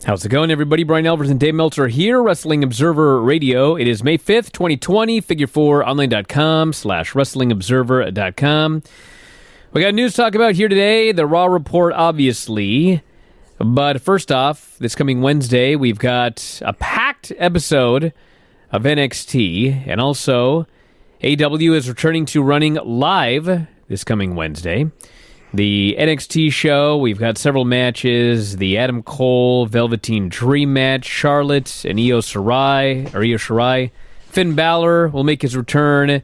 How's it going, everybody? Bryan, Alvarez, and Dave Meltzer here, Wrestling Observer Radio. It is May 5th, 2020, figure4online.com/wrestlingobserver.com. We got news to talk about here today, the Raw report, obviously. But first off, this coming Wednesday, we've got a packed episode of NXT, and also AEW is returning to running live this coming Wednesday. The NXT show, we've got several matches, the Adam Cole Velveteen Dream match, Charlotte and Io Shirai. Finn Balor will make his return.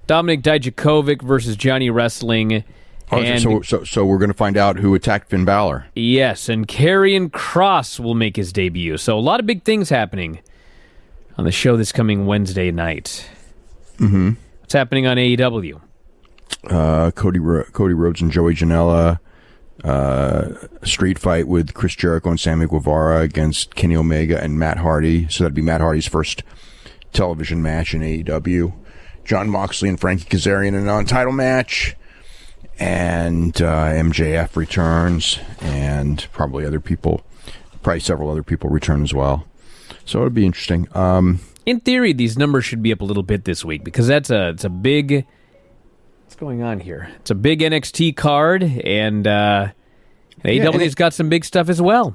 Dominik Dijakovic versus Johnny Wrestling. So we're going to find out who attacked Finn Balor. Yes, and Karrion Kross will make his debut. So a lot of big things happening on the show this coming Wednesday night. Mm-hmm. What's happening on AEW? Cody Rhodes and Joey Janela, street fight with Chris Jericho and Sammy Guevara against Kenny Omega and Matt Hardy. So that'd be Matt Hardy's first television match in AEW. Jon Moxley and Frankie Kazarian in a non-title match. And MJF returns, and probably several other people return as well. So it'll be interesting. In theory, these numbers should be up a little bit this week because it's a big... What's going on here? It's a big NXT card, and AEW's got some big stuff as well.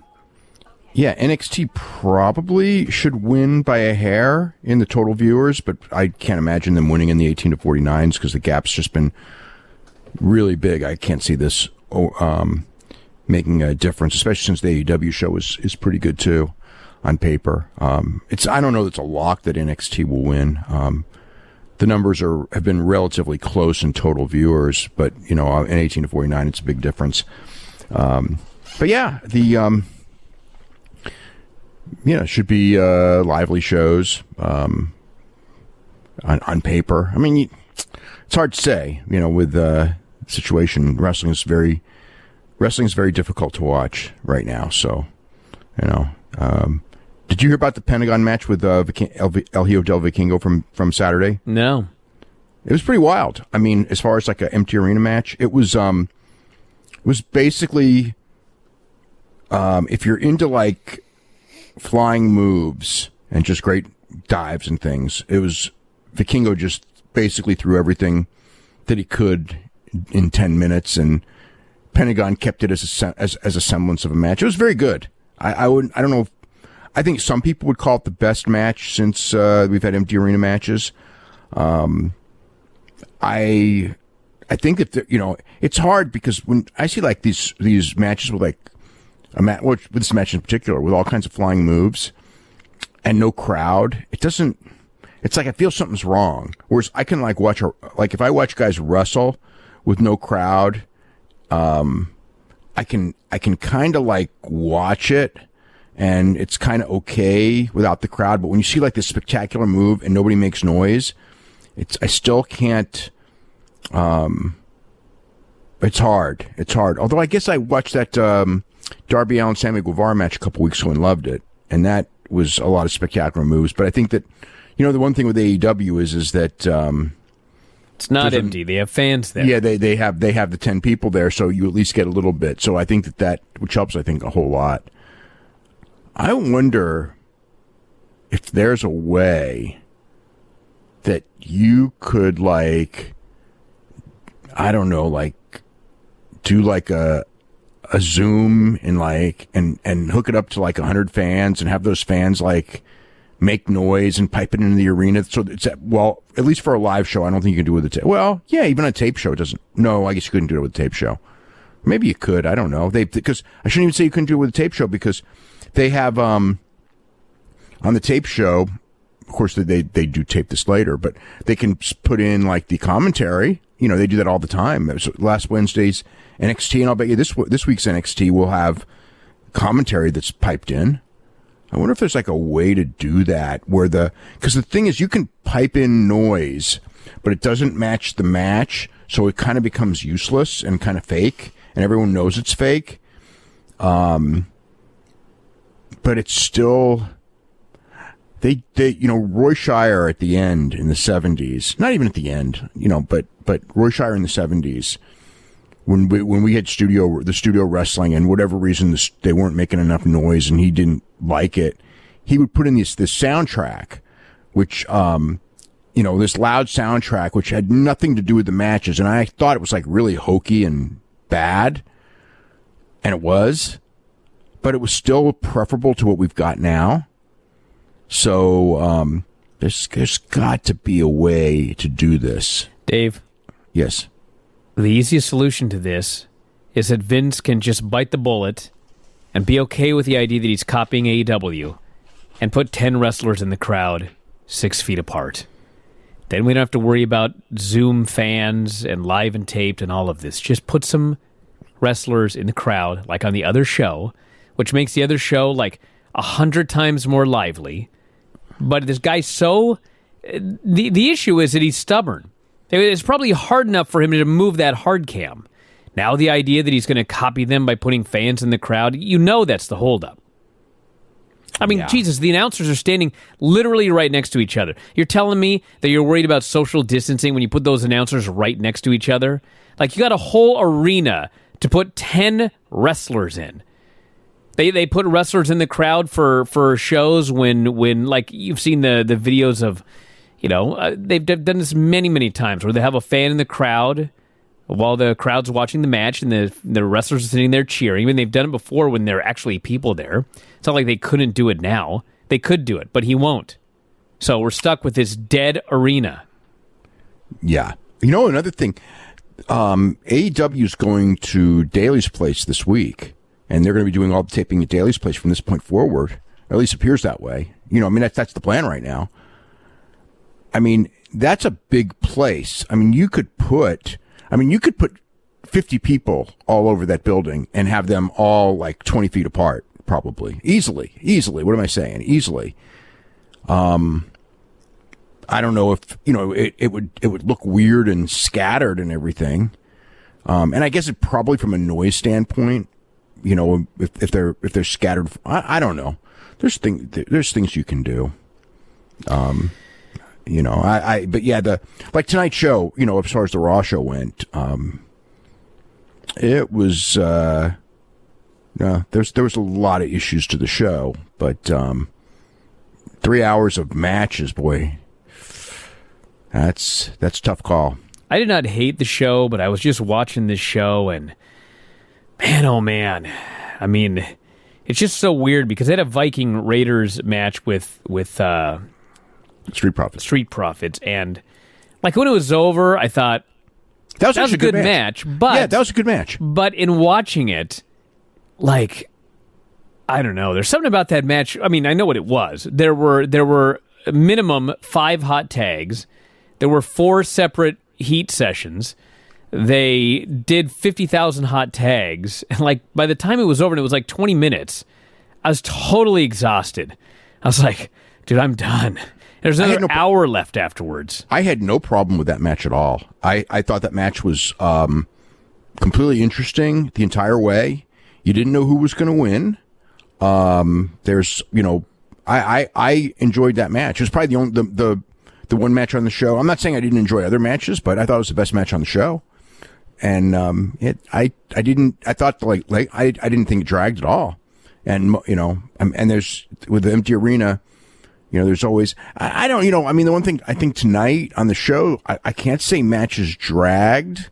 Yeah, NXT probably should win by a hair in the total viewers, but I can't imagine them winning in the 18 to 49s because the gap's just been really big. I can't see this making a difference, especially since the AEW show is pretty good too on paper. I don't know that it's a lock that NXT will win. The numbers have been relatively close in total viewers, but in 18 to 49, it's a big difference. But yeah, it should be lively shows on paper. I mean, it's hard to say, with the situation. Wrestling is very difficult to watch right now. So, did you hear about the Pentagon match with El Hijo del Vikingo from Saturday? No. It was pretty wild. I mean, as far as like an empty arena match, it was basically if you're into like flying moves and just great dives and things, it was Vikingo just basically threw everything that he could in 10 minutes, and Pentagon kept it as a semblance of a match. It was very good. I don't know. I think some people would call it the best match since we've had empty arena matches. I think that it's hard because when I see like these matches with like with this match in particular with all kinds of flying moves and no crowd, it's like I feel something's wrong. Whereas I can like watch if I watch guys wrestle with no crowd, I can kind of like watch it. And it's kind of okay without the crowd, but when you see like this spectacular move and nobody makes noise, I still can't. It's hard. Although I guess I watched that Darby Allin Sammy Guevara match a couple weeks ago and loved it, and that was a lot of spectacular moves. But I think that the one thing with AEW is that it's not empty. They have fans there. Yeah, they have the 10 people there, so you at least get a little bit. So I think that which helps. I think a whole lot. I wonder if there's a way that you could do a Zoom and hook it up to 100 fans and have those fans make noise and pipe it into the arena. So it's at least for a live show, I don't think you can do it with a tape. Well, yeah, even a tape show doesn't. No, I guess you couldn't do it with a tape show. Maybe you could. I don't know. Because I shouldn't even say you couldn't do it with a tape show because they have on the tape show, of course they do tape this later, but they can put in the commentary. They do that all the time. So last Wednesday's NXT, and I'll bet you this week's NXT will have commentary that's piped in. I wonder if there's a way to do that because the thing is you can pipe in noise, but it doesn't match the match, so it kind of becomes useless and kind of fake, and everyone knows it's fake. But it's still, Roy Shire at the end in the 70s, not even at the end, but Roy Shire in the 70s when we had the studio wrestling, and whatever reason they weren't making enough noise and he didn't like it, he would put in this soundtrack, which this loud soundtrack, which had nothing to do with the matches, and I thought it was like really hokey and bad, and it was, but it was still preferable to what we've got now. So there's got to be a way to do this. Dave? Yes? The easiest solution to this is that Vince can just bite the bullet and be okay with the idea that he's copying AEW and put 10 wrestlers in the crowd 6 feet apart. Then we don't have to worry about Zoom fans and live and taped and all of this. Just put some wrestlers in the crowd, like on the other show, which makes the other show like 100 times more lively. But this guy's so... The issue is that he's stubborn. It's probably hard enough for him to move that hard cam. Now the idea that he's going to copy them by putting fans in the crowd, that's the holdup. I mean, Jesus, the announcers are standing literally right next to each other. You're telling me that you're worried about social distancing when you put those announcers right next to each other? Like, you got a whole arena to put 10 wrestlers in. They put wrestlers in the crowd for shows when like, you've seen the videos of... they've done this many, many times where they have a fan in the crowd while the crowd's watching the match and the wrestlers are sitting there cheering. I mean, they've done it before when there are actually people there. It's not like they couldn't do it now. They could do it, but he won't. So we're stuck with this dead arena. Yeah. Another thing, AEW is going to Daly's Place this week, and they're going to be doing all the taping at Daly's Place from this point forward. At least appears that way. That's the plan right now. I mean, that's a big place. I mean, you could put 50 people all over that building and have them all like 20 feet apart, probably. Easily. What am I saying? Easily. I don't know if, it would look weird and scattered and everything. And I guess it probably from a noise standpoint, if they're scattered, I don't know. There's things you can do. But yeah, like tonight's show, as far as the Raw show went, it was, there was a lot of issues to the show, but, 3 hours of matches, boy, that's a tough call. I did not hate the show, but I was just watching this show and man, oh man. I mean, it's just so weird because they had a Viking Raiders match with Street Profits, and like when it was over, I thought that was a good match. But yeah, that was a good match. But in watching it, like, I don't know, there's something about that match. I mean, I know what it was. There were minimum 5 hot tags. There were 4 separate heat sessions. They did 50,000 hot tags, and like by the time it was over, and it was like 20 minutes, I was totally exhausted. I was like, dude, I'm done. There's another hour left afterwards. I had no problem with that match at all. I thought that match was completely interesting the entire way. You didn't know who was going to win. I enjoyed that match. It was probably the one match on the show. I'm not saying I didn't enjoy other matches, but I thought it was the best match on the show. And I didn't think it dragged at all. And and there's with the empty arena. There's always, the one thing I think tonight on the show, I can't say matches dragged.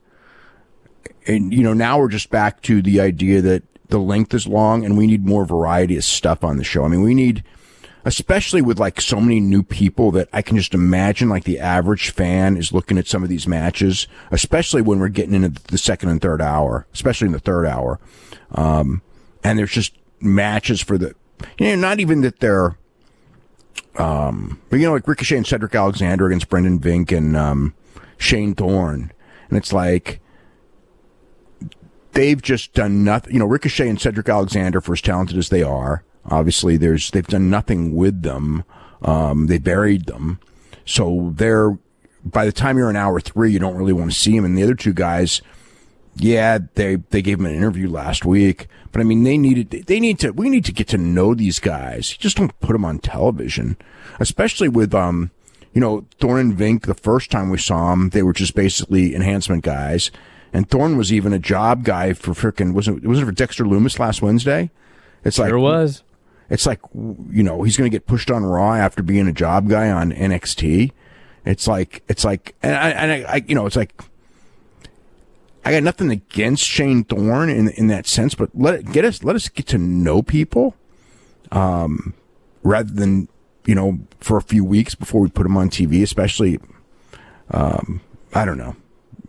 And, now we're just back to the idea that the length is long and we need more variety of stuff on the show. I mean, we need, especially with like so many new people that I can just imagine like the average fan is looking at some of these matches, especially when we're getting into the second and third hour, especially in the third hour. And there's just matches for the, not even that they're, but like Ricochet and Cedric Alexander against Brendan Vink and Shane Thorne, and it's like they've just done nothing. Ricochet and Cedric Alexander, for as talented as they are, obviously they've done nothing with them. They buried them, so they're by the time you're in hour 3, you don't really want to see them. And the other two guys, yeah, they gave him an interview last week, but I mean, we need to get to know these guys. You just don't put them on television, especially with, Thorne and Vink. The first time we saw them, they were just basically enhancement guys. And Thorne was even a job guy for frickin' wasn't it for Dexter Lumis last Wednesday? It's like Sure was. It's like, you know, he's going to get pushed on Raw after being a job guy on NXT. It's like, and I you know, it's like, I got nothing against Shane Thorne in that sense, but let us get to know people, rather than, you know, for a few weeks before we put them on TV, especially, I don't know,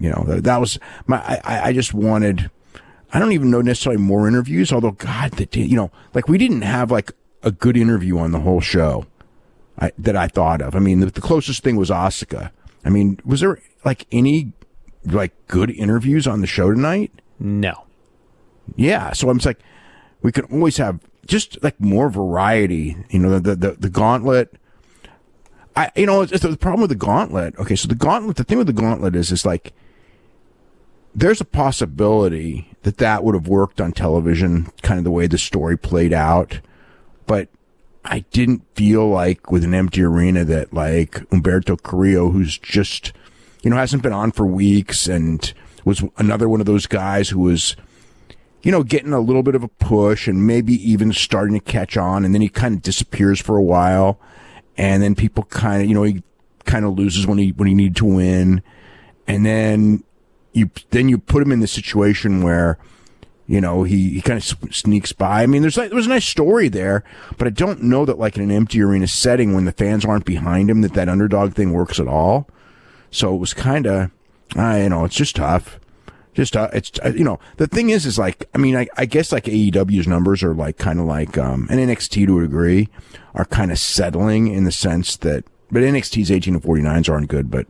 you know, that was I just wanted, I don't even know necessarily more interviews, although God, you know, like we didn't have like a good interview on the whole show that I thought of. I mean, the closest thing was Asuka. I mean, was there like any like good interviews on the show tonight? No. Yeah, so I'm just like, we could always have just like more variety. You know, the gauntlet. You know, it's the problem with the gauntlet. Okay, so the thing with the gauntlet is like, there's a possibility that would have worked on television, kind of the way the story played out. But I didn't feel like with an empty arena that like Humberto Carrillo, who's just, you know, hasn't been on for weeks and was another one of those guys who was, you know, getting a little bit of a push and maybe even starting to catch on. And then he kind of disappears for a while. And then people kind of, you know, he kind of loses when he needed to win. And then you put him in the situation where, you know, he kind of sneaks by. I mean, there was a nice story there, but I don't know that like in an empty arena setting when the fans aren't behind him that underdog thing works at all. So it was kind of, you know, it's just tough. It's, you know, the thing is like, I mean, I guess like AEW's numbers are like kind of like, and NXT to a degree are kind of settling in the sense that, but NXT's 18 and 49s aren't good, but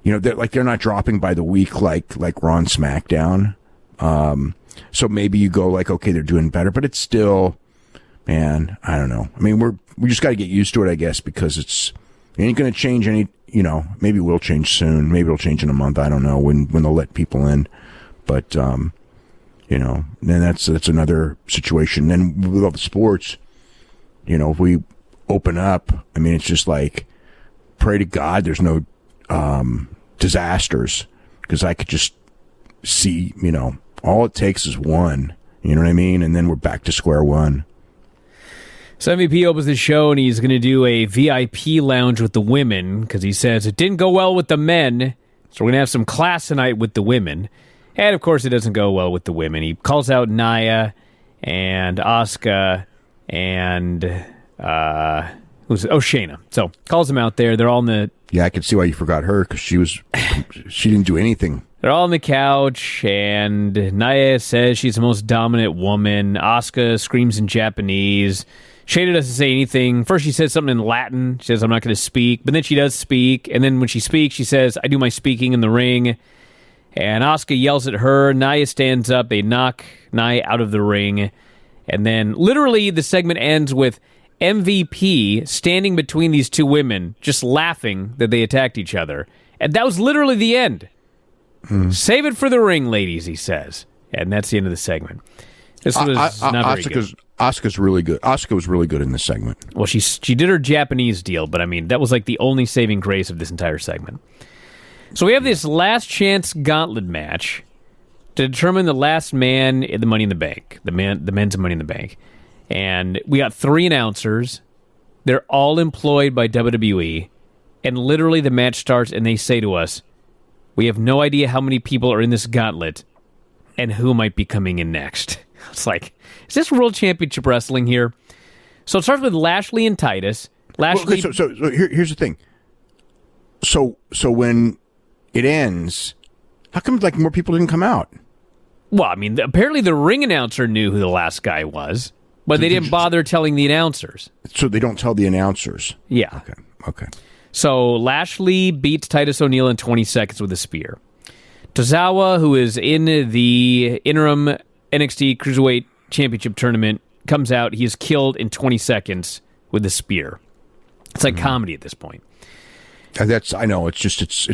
you know, they're not dropping by the week like Raw and SmackDown. So maybe you go like, okay, they're doing better, but it's still, man, I don't know. I mean, we just got to get used to it, I guess, because it ain't going to change any, you know, maybe it will change soon. Maybe it'll change in a month. I don't know when they'll let people in, but, you know, then that's another situation. Then with all the sports, you know, if we open up, I mean, it's just like, pray to God there's no, disasters, because I could just see, you know, all it takes is one, you know what I mean? And then we're back to square one. So MVP opens the show, and he's going to do a VIP lounge with the women, because he says it didn't go well with the men, so we're going to have some class tonight with the women. And, of course, it doesn't go well with the women. He calls out Nia and Asuka and, Shayna. So, calls them out there. They're all in the... Yeah, I can see why you forgot her, because she didn't do anything. They're all on the couch, and Nia says she's the most dominant woman. Asuka screams in Japanese. Shayna doesn't say anything. First, she says something in Latin. She says, I'm not going to speak. But then she does speak. And then when she speaks, she says, I do my speaking in the ring. And Asuka yells at her. Nia stands up. They knock Nia out of the ring. And then literally the segment ends with MVP standing between these two women, just laughing that they attacked each other. And that was literally the end. Save it for the ring, ladies, he says. And that's the end of the segment. This was not very good. Asuka's really good. Asuka was really good in this segment. Well, she did her Japanese deal, but I mean, that was like the only saving grace of this entire segment. So we have this last chance gauntlet match to determine the last man in the Money in the Bank, the men's Money in the Bank. And we got 3 announcers. They're all employed by WWE. And literally the match starts and they say to us, we have no idea how many people are in this gauntlet and who might be coming in next. It's like, is this World Championship Wrestling here? So it starts with Lashley and Titus. Lashley. Well, so here's the thing. So when it ends, how come like more people didn't come out? Well, I mean, apparently the ring announcer knew who the last guy was, but they didn't bother telling the announcers. So they don't tell the announcers? Yeah. Okay. So Lashley beats Titus O'Neil in 20 seconds with a spear. Tozawa, who is in the interim NXT Cruiserweight Championship tournament, comes out. He is killed in 20 seconds with a spear. It's like comedy at this point. I know. It's just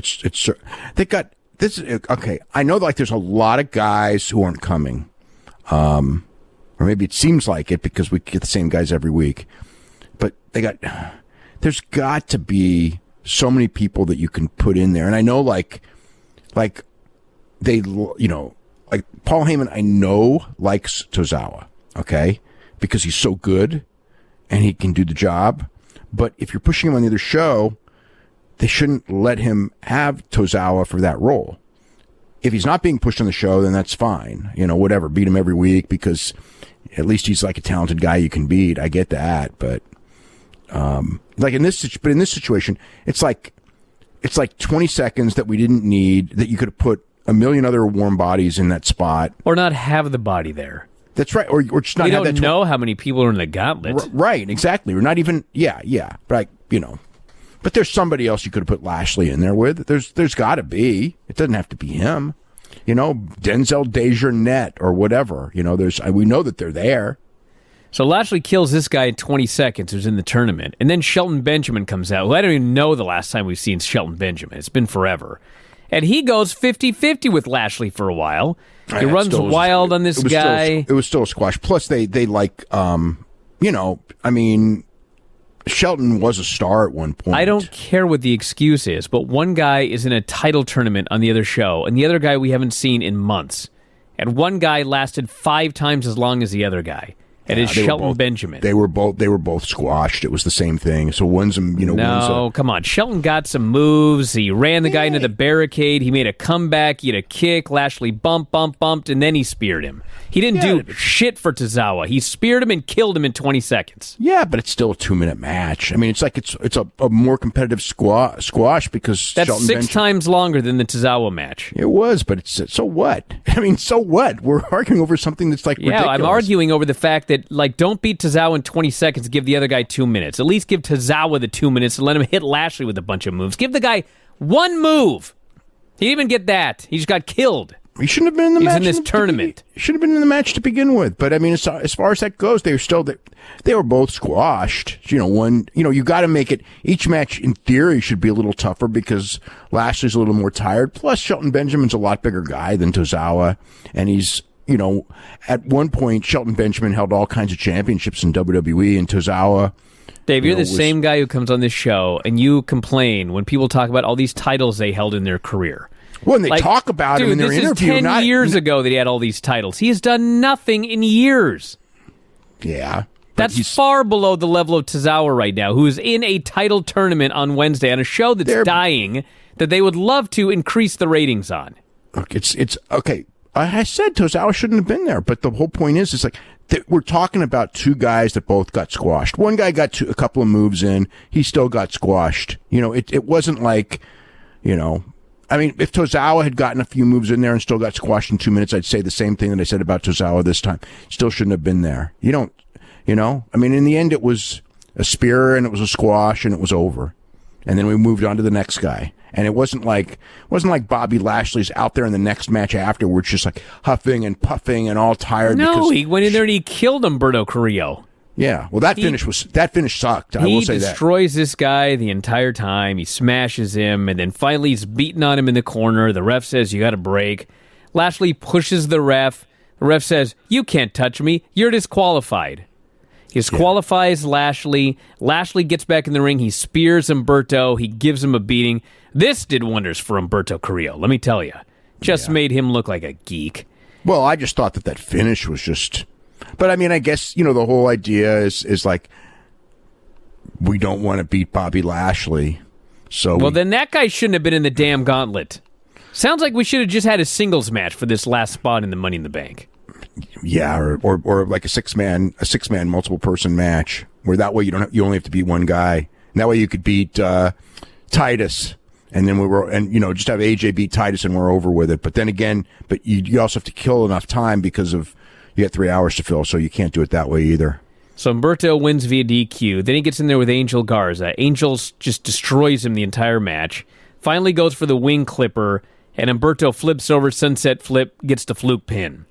they got this. Okay, I know. Like, there's a lot of guys who aren't coming, or maybe it seems like it because we get the same guys every week. But there's got to be so many people that you can put in there, and I know like like Paul Heyman, I know likes Tozawa, okay, because he's so good and he can do the job. But if you're pushing him on the other show, they shouldn't let him have Tozawa for that role. If he's not being pushed on the show, then that's fine. Whatever, beat him every week because at least he's like a talented guy you can beat. I get that, but in this situation, it's like 20 seconds that we didn't need, that you could have put a million other warm bodies in that spot, or not have the body there. That's right, or just not. We don't know how many people are in the gauntlet. Right, exactly. We're not even. Yeah, but but there's somebody else you could have put Lashley in there with. There's got to be. It doesn't have to be him. Denzel Dejournette or whatever. We know that they're there. So Lashley kills this guy in 20 seconds who's in the tournament. And then Shelton Benjamin comes out, who I don't even know the last time we've seen Shelton Benjamin. It's been forever. And he goes 50-50 with Lashley for a while. He runs wild on this guy. It was still a squash. Plus, they Shelton was a star at one point. I don't care what the excuse is, but one guy is in a title tournament on the other show, and the other guy we haven't seen in months. And one guy lasted 5 times as long as the other guy. It is Shelton Benjamin. They were both squashed. It was the same thing. So come on. Shelton got some moves. He ran the guy into the barricade. He made a comeback. He had a kick. Lashley bumped, and then he speared him. He didn't do shit for Tozawa. He speared him and killed him in 20 seconds. Yeah, but it's still a 2-minute match. I mean, it's like it's a more competitive squash because that's Shelton 6 times longer than the Tozawa match. It was, but so what? I mean, so what? We're arguing over something that's ridiculous. I'm arguing over the fact that, don't beat Tozawa in 20 seconds, give the other guy 2 minutes. At least give Tozawa the 2 minutes and let him hit Lashley with a bunch of moves. Give the guy 1 move. He didn't even get that. He just got killed. He shouldn't have been in the match. He's in this tournament. He should have been in the match to begin with. But I mean, as far as that goes, they were both squashed. You got to make it. Each match, in theory, should be a little tougher because Lashley's a little more tired. Plus, Shelton Benjamin's a lot bigger guy than Tozawa, and he's. At one point, Shelton Benjamin held all kinds of championships in WWE, and Tozawa. Dave, you're the same guy who comes on this show, and you complain when people talk about all these titles they held in their career. When they talk about him in their interview. This is 10 years ago that he had all these titles. He has done nothing in years. Yeah. That's far below the level of Tozawa right now, who is in a title tournament on Wednesday on a show that's dying that they would love to increase the ratings on. Look, it's okay. I said Tozawa shouldn't have been there, but the whole point is we're talking about 2 guys that both got squashed. One guy got a couple of moves in. He still got squashed. It wasn't like, I mean, if Tozawa had gotten a few moves in there and still got squashed in 2 minutes, I'd say the same thing that I said about Tozawa this time. Still shouldn't have been there. I mean, in the end, it was a spear and it was a squash and it was over. And then we moved on to the next guy. And it wasn't like Bobby Lashley's out there in the next match afterwards, just like huffing and puffing and all tired. No, he went in there and he killed Humberto Carrillo. Yeah, well, that finish sucked. I will say that. He destroys this guy the entire time. He smashes him, and then finally he's beating on him in the corner. The ref says, you got a break. Lashley pushes the ref. The ref says, you can't touch me. You're disqualified. He disqualifies Lashley. Lashley gets back in the ring. He spears Humberto. He gives him a beating. This did wonders for Humberto Carrillo, let me tell you. Just made him look like a geek. Well, I just thought that finish was just... But, I mean, I guess, the whole idea is like, we don't want to beat Bobby Lashley. So then that guy shouldn't have been in the damn gauntlet. Sounds like we should have just had a singles match for this last spot in the Money in the Bank. Yeah, or like a six man multiple person match where that way you only have to beat one guy. And that way you could beat Titus, and then just have AJ beat Titus and we're over with it. But then again, you also have to kill enough time because of you got 3 hours to fill, so you can't do it that way either. So Humberto wins via DQ. Then he gets in there with Angel Garza. Angel just destroys him the entire match. Finally goes for the wing clipper, and Humberto flips over, sunset flip, gets the fluke pin.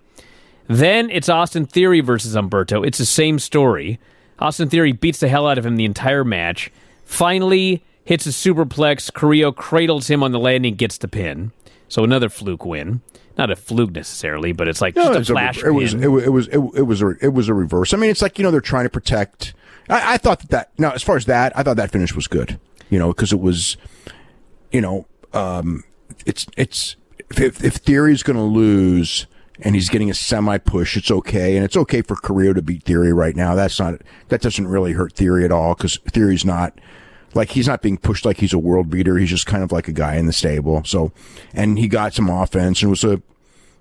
Then it's Austin Theory versus Humberto. It's the same story. Austin Theory beats the hell out of him the entire match. Finally hits a superplex. Carrillo cradles him on the landing, gets the pin. So another fluke win. Not a fluke necessarily, but it's like just a flash pin. It was a reverse. I mean, it's like, they're trying to protect. I thought that now, as far as that, I thought that finish was good. Because it was, it's if Theory's going to lose and he's getting a semi-push, it's okay. And it's okay for Carrillo to beat Theory right now. That doesn't really hurt Theory at all, because Theory's not, like, he's not being pushed like he's a world beater. He's just kind of like a guy in the stable. So, and he got some offense, and it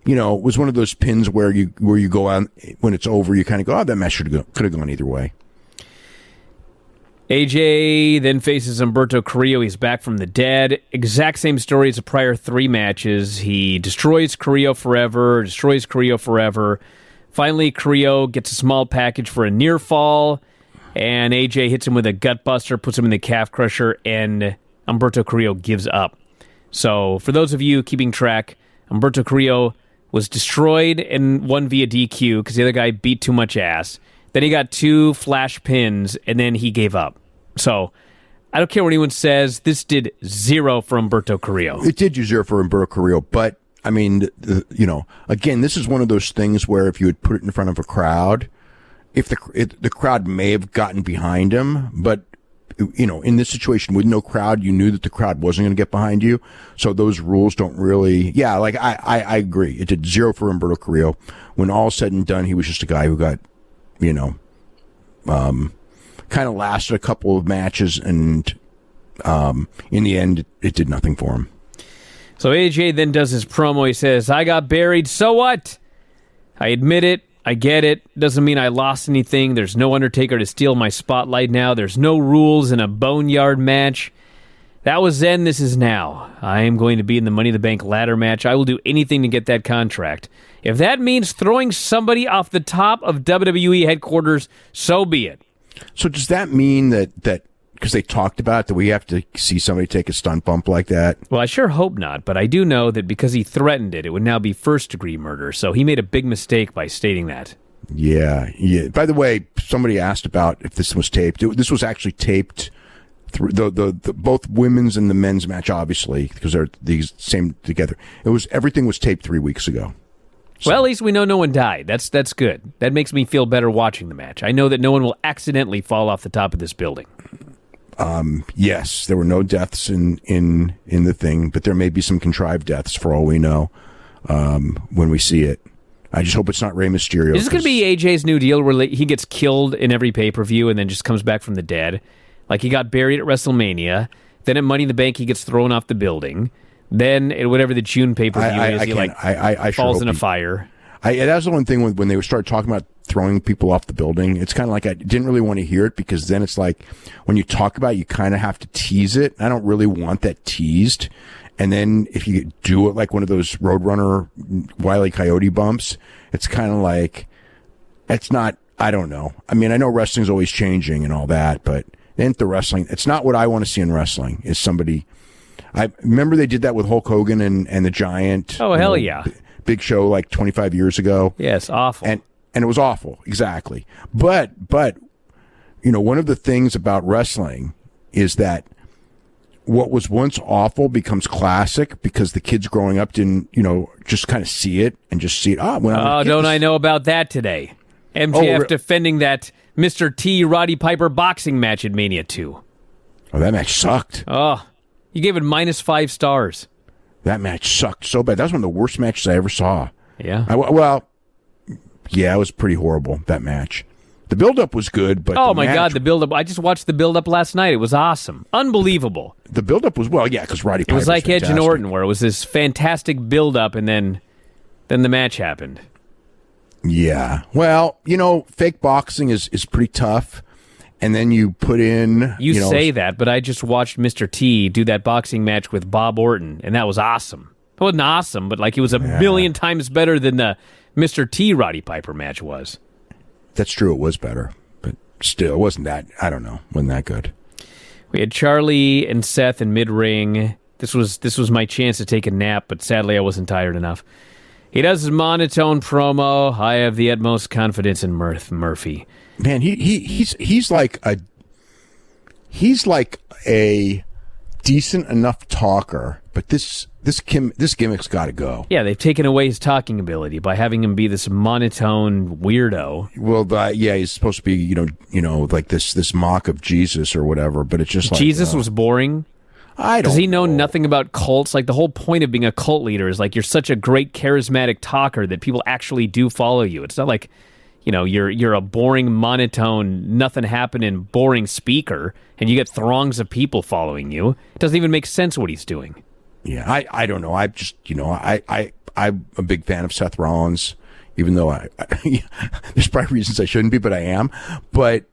was one of those pins where you go out, when it's over, you kind of go, oh, that match could have gone either way. AJ then faces Humberto Carrillo. He's back from the dead. Exact same story as the prior 3 matches. He destroys Carrillo forever. Finally, Carrillo gets a small package for a near fall, and AJ hits him with a gut buster, puts him in the calf crusher, and Humberto Carrillo gives up. So, for those of you keeping track, Humberto Carrillo was destroyed and won via DQ because the other guy beat too much ass. Then he got 2 flash pins, and then he gave up. So, I don't care what anyone says. This did 0 for Humberto Carrillo. It did do 0 for Humberto Carrillo, but, I mean, again, this is one of those things where if you had put it in front of a crowd, if the crowd may have gotten behind him, but, in this situation with no crowd, you knew that the crowd wasn't going to get behind you. So those rules don't really, I agree. It did 0 for Humberto Carrillo. When all said and done, he was just a guy who got, kind of lasted a couple of matches, and in the end, it did nothing for him. So AJ then does his promo. He says, I got buried, so what? I admit it. I get it. Doesn't mean I lost anything. There's no Undertaker to steal my spotlight now. There's no rules in a boneyard match. That was then, this is now. I am going to be in the Money in the Bank ladder match. I will do anything to get that contract. If that means throwing somebody off the top of WWE headquarters, so be it. So does that mean that because they talked about it, that we have to see somebody take a stunt bump like that? Well, I sure hope not, but I do know that because he threatened it, it would now be first-degree murder, so he made a big mistake by stating that. Yeah. By the way, somebody asked about if this was taped. This was actually taped through the both women's and the men's match, obviously, because they're the same together. Everything was taped 3 weeks ago. So. Well, at least we know no one died. That's good. That makes me feel better watching the match. I know that no one will accidentally fall off the top of this building. Yes, there were no deaths in the thing, but there may be some contrived deaths for all we know when we see it. I just hope it's not Rey Mysterio. Is this going to be AJ's new deal where he gets killed in every pay-per-view and then just comes back from the dead? Like he got buried at WrestleMania, then at Money in the Bank he gets thrown off the building. Then, at whatever the June pay-per-view is, he falls in a fire. That's the one thing when they started talking about throwing people off the building. It's kind of like I didn't really want to hear it, because then it's like when you talk about it, you kind of have to tease it. I don't really want that teased. And then if you do it like one of those Roadrunner Wile E. Coyote bumps, it's kind of like, it's not, I don't know. I mean, I know wrestling's always changing and all that, but in the wrestling, it's not what I want to see in wrestling, is somebody... I remember they did that with Hulk Hogan and the Giant. Oh, hell yeah. Big Show like 25 years ago. Yes, awful. And it was awful, exactly. But one of the things about wrestling is that what was once awful becomes classic, because the kids growing up didn't, just kind of see it and just see it. Don't I know about that today? MJF defending that Mr. T Roddy Piper boxing match at Mania 2. Oh, that match sucked. Oh, you gave it -5 stars. That match sucked so bad. That was one of the worst matches I ever saw. Yeah. It was pretty horrible, that match. The build-up was good, but oh my God, the build-up! I just watched the build-up last night. It was awesome, unbelievable. The build-up was because Roddy Piper. It was like Edge and Orton, where it was this fantastic build-up, and then the match happened. Yeah, well, fake boxing is pretty tough. And then you put in... You say that, but I just watched Mr. T do that boxing match with Bob Orton, and that was awesome. It wasn't awesome, but it was a million times better than the Mr. T Roddy Piper match was. That's true, it was better. But still, it wasn't that... I don't know, wasn't that good. We had Charlie and Seth in mid-ring. This was my chance to take a nap, but sadly I wasn't tired enough. He does his monotone promo. I have the utmost confidence in Murphy. Man, he's like a decent enough talker, but this gimmick's got to go. Yeah, they've taken away his talking ability by having him be this monotone weirdo. Well, he's supposed to be like this mock of Jesus or whatever, but it's just like Jesus was boring. Does he know nothing about cults? Like, the whole point of being a cult leader is, like, you're such a great charismatic talker that people actually do follow you. It's not like, you're a boring, monotone, nothing happening, boring speaker, and you get throngs of people following you. It doesn't even make sense what he's doing. Yeah, I don't know. I just, I'm a big fan of Seth Rollins, even though there's probably reasons I shouldn't be, but I am. But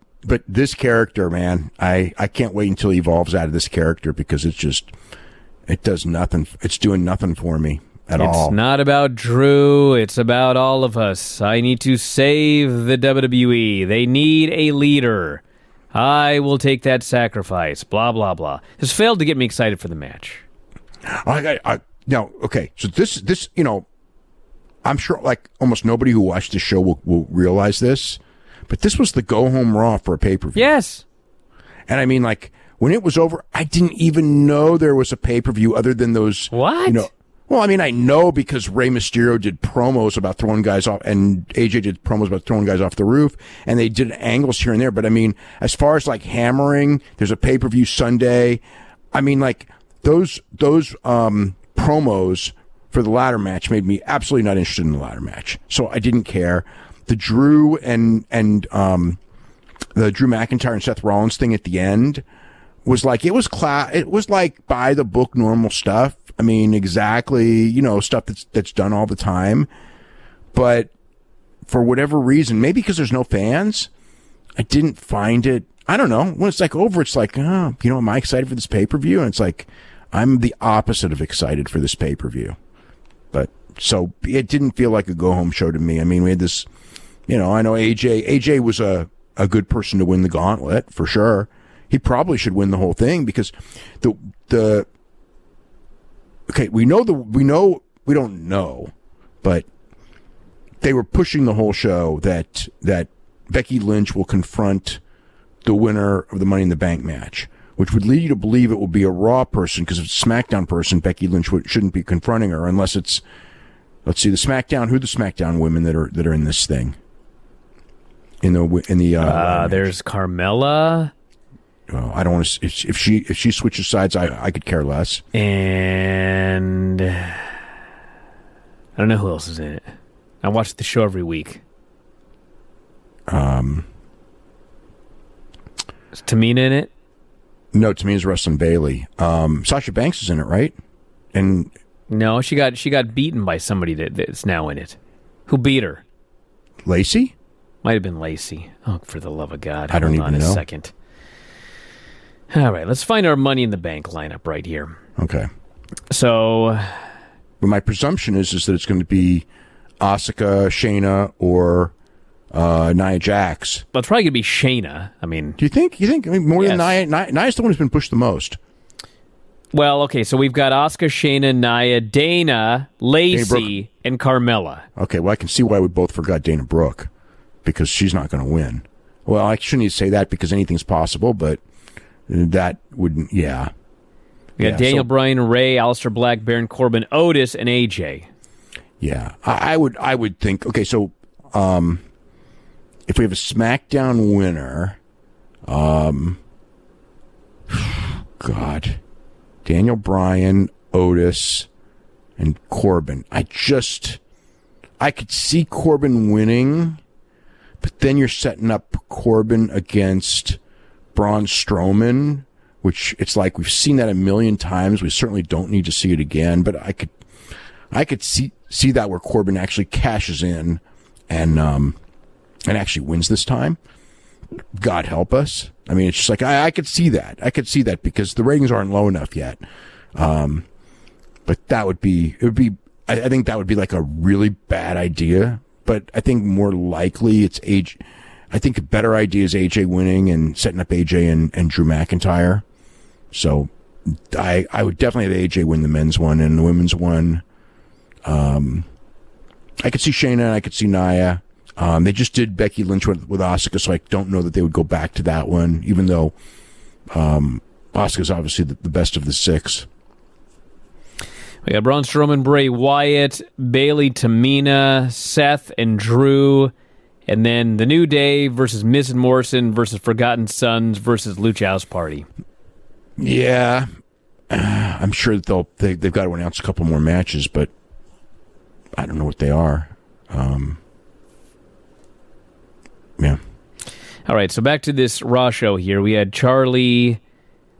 this character, man, I can't wait until he evolves out of this character, because it does nothing. It's doing nothing for me at all. It's not about Drew. It's about all of us. I need to save the WWE. They need a leader. I will take that sacrifice. Blah, blah, blah. This failed to get me excited for the match. No, okay. So this, I'm sure like almost nobody who watched the show will realize this, but this was the go home Raw for a pay-per-view. Yes. And I mean, like, when it was over, I didn't even know there was a pay-per-view other than those. What? Well, I mean, I know because Rey Mysterio did promos about throwing guys off, and AJ did promos about throwing guys off the roof, and they did angles here and there. But I mean, as far as like hammering, there's a pay-per-view Sunday. I mean, like those promos for the ladder match made me absolutely not interested in the ladder match. So I didn't care. The Drew and the Drew McIntyre and Seth Rollins thing at the end was like, it was like by the book normal stuff. I mean, exactly, stuff that's done all the time. But for whatever reason, maybe because there's no fans, I didn't find it. I don't know. When it's like over, it's like, am I excited for this pay-per-view? And it's like, I'm the opposite of excited for this pay-per-view. But so it didn't feel like a go-home show to me. I mean, we had this, I know AJ was a good person to win the gauntlet for sure. He probably should win the whole thing, because okay, we don't know, but they were pushing the whole show that Becky Lynch will confront the winner of the Money in the Bank match, which would lead you to believe it will be a Raw person, because if it's a SmackDown person, Becky Lynch shouldn't be confronting her unless it's, let's see, who are the SmackDown women that are in this thing? There's Carmella. Well, I don't want to. If she switches sides, I could care less. And I don't know who else is in it. I watch the show every week. Is Tamina in it? No, Tamina's wrestling Bailey. Sasha Banks is in it, right? And no, she got beaten by somebody that's now in it. Who beat her? Lacey? Might have been Lacey. Oh, for the love of God! I don't even know. Hold on a second. All right, let's find our Money in the Bank lineup right here. Okay. So, but my presumption is that it's going to be Asuka, Shayna, or Nia Jax. Well, it's probably going to be Shayna. I mean, do you think? I mean, more yes. than Nia? Nia's the one who's been pushed the most. Well, okay, so we've got Asuka, Shayna, Nia, Dana, Lacey, and Carmella. Okay, well, I can see why we both forgot Dana Brooke, because she's not going to win. Well, I shouldn't even say that, because anything's possible, but that wouldn't, yeah. We got Daniel Bryan, Ray, Aleister Black, Baron Corbin, Otis, and AJ. Yeah, I would think, okay, so if we have a SmackDown winner, God, Daniel Bryan, Otis, and Corbin. I could see Corbin winning, but then you're setting up Corbin against Braun Strowman, which it's like we've seen that a million times. We certainly don't need to see it again, but I could see that where Corbin actually cashes in and actually wins this time. God help us. I mean, it's just like I could see that. I could see that because the ratings aren't low enough yet. But I think that would be like a really bad idea. But I think more likely it's AJ. I think a better idea is AJ winning and setting up AJ and Drew McIntyre. So I would definitely have AJ win the men's one, and the women's one. I could see Shayna and I could see Nia. They just did Becky Lynch with Asuka, so I don't know that they would go back to that one, even though Asuka's obviously the best of the six. We got Braun Strowman, Bray Wyatt, Bayley, Tamina, Seth, and Drew. And then The New Day versus Miz and Morrison versus Forgotten Sons versus Lucha House Party. Yeah. I'm sure that they've got to announce a couple more matches, but I don't know what they are. Yeah. All right, so back to this Raw show here. We had Charlie.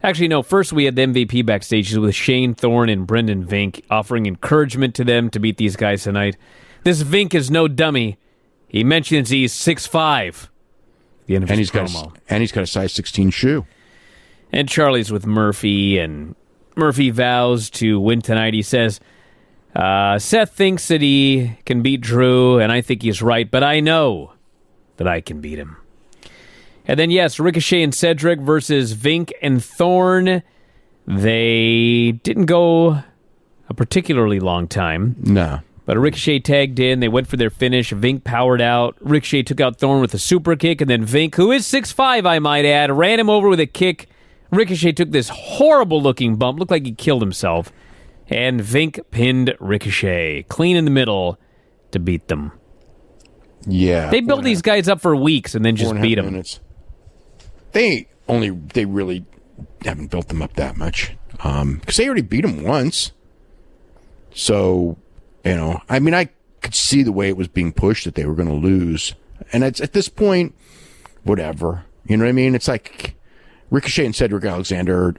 Actually, no, first we had the MVP backstage with Shane Thorne and Brendan Vink offering encouragement to them to beat these guys tonight. This Vink is no dummy. He mentions he's 6'5". The end of his promo. He's got a size 16 shoe. And Charlie's with Murphy, and Murphy vows to win tonight. He says, Seth thinks that he can beat Drew, and I think he's right, but I know that I can beat him. And then, yes, Ricochet and Cedric versus Vink and Thorne. They didn't go a particularly long time. No. But Ricochet tagged in. They went for their finish. Vink powered out. Ricochet took out Thorne with a super kick. And then Vink, who is 6'5", I might add, ran him over with a kick. Ricochet took this horrible-looking bump. Looked like he killed himself. And Vink pinned Ricochet clean in the middle to beat them. Yeah. They built these guys up for weeks and then just beat them. Minutes. They really haven't built them up that much. Because they already beat them once. So, I mean, I could see the way it was being pushed that they were going to lose. And it's, at this point, whatever. You know what I mean? It's like Ricochet and Cedric Alexander,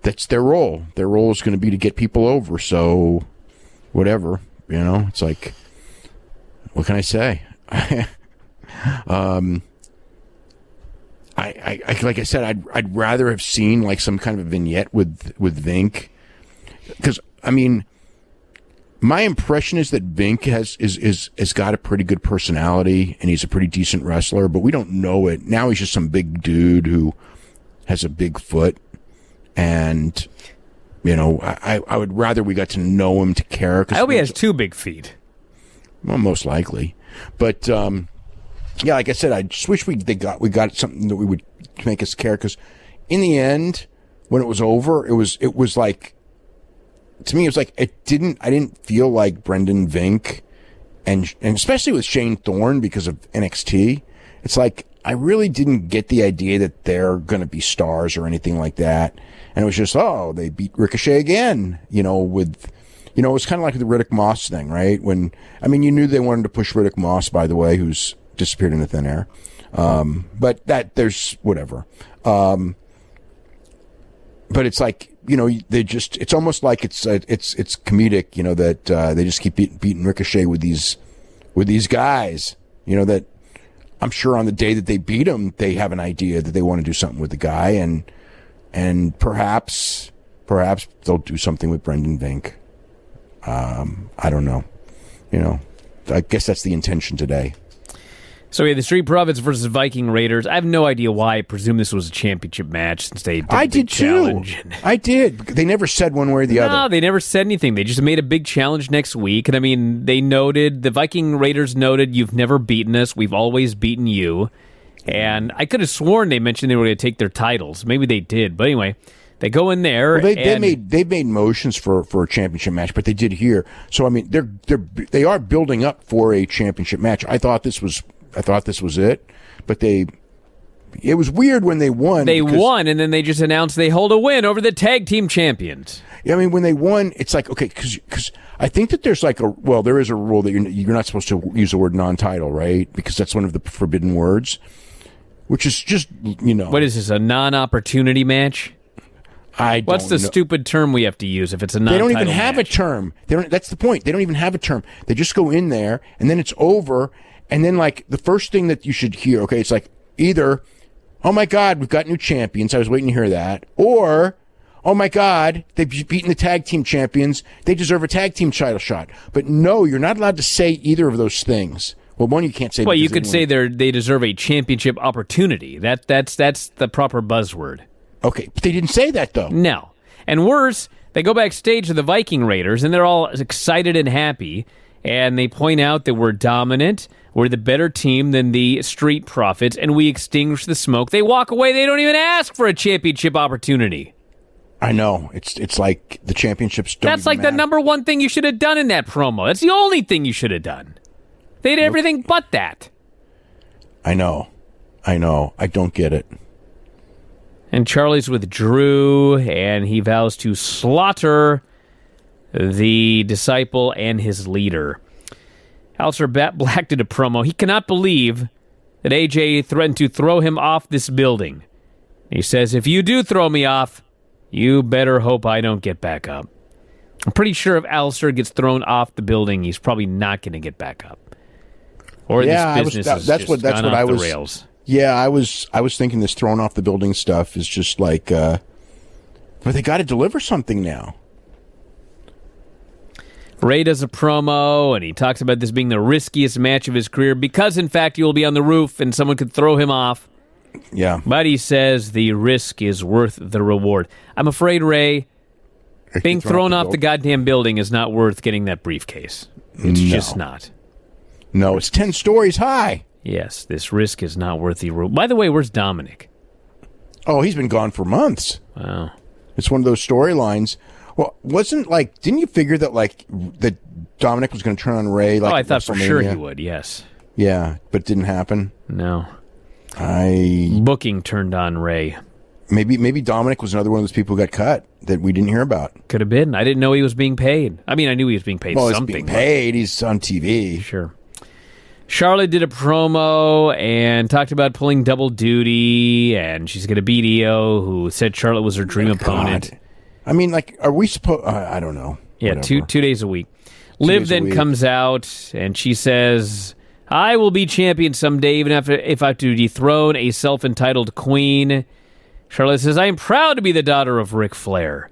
that's their role. Their role is going to be to get people over. So, whatever. It's like, what can I say? I like I said, I'd rather have seen like some kind of a vignette with Vink, because I mean, my impression is that Vink has got a pretty good personality and he's a pretty decent wrestler, but we don't know it now. He's just some big dude who has a big foot, and I would rather we got to know him to care. I hope he has 2 big feet. Well, most likely, but. Yeah, like I said, I just wish we got something that we would make us care, because in the end, when it was over, it was like, to me, it was like I didn't feel like Brendan Vink and especially with Shane Thorne because of NXT. It's like I really didn't get the idea that they're going to be stars or anything like that, and it was just they beat Ricochet again, it was kind of like the Riddick Moss thing, right? When you knew they wanted to push Riddick Moss, by the way, who's disappeared into thin air. But that there's whatever. But it's like, it's almost like it's comedic, that they just keep beating Ricochet with these guys, that I'm sure on the day that they beat him, they have an idea that they want to do something with the guy, and perhaps they'll do something with Brendan Vink. I don't know. I guess that's the intention today. So we had the Street Profits versus Viking Raiders. I have no idea why. I presume this was a championship match since they did I did challenge. Too. I did. They never said one way or the other. No, they never said anything. They just made a big challenge next week. And the Viking Raiders noted, you've never beaten us. We've always beaten you. And I could have sworn they mentioned they were going to take their titles. Maybe they did. But anyway, they go in there. Well, they made motions for a championship match, but they did here. So I mean, they are building up for a championship match. I thought this was it, but it was weird when they won. They won, and then they just announced they hold a win over the tag team champions. Yeah, I mean, when they won, it's like, okay, because I think that there's there is a rule that you're not supposed to use the word non-title, right? Because that's one of the forbidden words, which is just, What is this, a non-opportunity match? What's the stupid term we have to use if it's a non-title They don't even have match? a term. That's the point. They don't even have a term. They just go in there, and then it's over. And then, like, the first thing that you should hear, okay, it's like either, oh, my God, we've got new champions. I was waiting to hear that. Or, oh, my God, they've beaten the tag team champions. They deserve a tag team title shot. But no, you're not allowed to say either of those things. Well, one, you can't say. Well, you could say they deserve a championship opportunity. That's the proper buzzword. Okay, but they didn't say that, though. No. And worse, they go backstage to the Viking Raiders, and they're all excited and happy. And they point out that we're dominant, we're the better team than the Street Profits, and we extinguish the smoke. They walk away, they don't even ask for a championship opportunity. I know. It's like the championships don't That's like matter. the number one thing you should have done in that promo. That's the only thing you should have done. They did everything but that. I know. I don't get it. And Charlie's with Drew, and he vows to slaughter the disciple and his leader. Aleister Black did a promo. He cannot believe that AJ threatened to throw him off this building. He says, if you do throw me off, you better hope I don't get back up. I'm pretty sure if Aleister gets thrown off the building, he's probably not going to get back up. Or this business is just gone off the rails. Yeah, I was thinking this thrown off the building stuff is just like, but they got to deliver something now. Ray does a promo, and he talks about this being the riskiest match of his career because, in fact, he will be on the roof and someone could throw him off. Yeah. But he says the risk is worth the reward. I'm afraid, Ray, being thrown off the goddamn building is not worth getting that briefcase. It's just not. No, it's 10 stories high. Yes, this risk is not worth the reward. By the way, where's Dominic? Oh, he's been gone for months. Wow. It's one of those storylines. Well, didn't you figure that Dominic was going to turn on Ray? I thought for sure he would, yes. Yeah, but it didn't happen. No. Booking turned on Ray. Maybe Dominic was another one of those people who got cut that we didn't hear about. Could have been. I didn't know he was being paid. I mean, I knew he was being paid something. He's being paid. He's on TV. Sure. Charlotte did a promo and talked about pulling double duty, and she's going to beat Io, who said Charlotte was her dream opponent. I mean, are we supposed... I don't know. Yeah, two days a week. Liv then comes out, and she says, I will be champion someday, even if I have to dethrone a self-entitled queen. Charlotte says, I am proud to be the daughter of Ric Flair.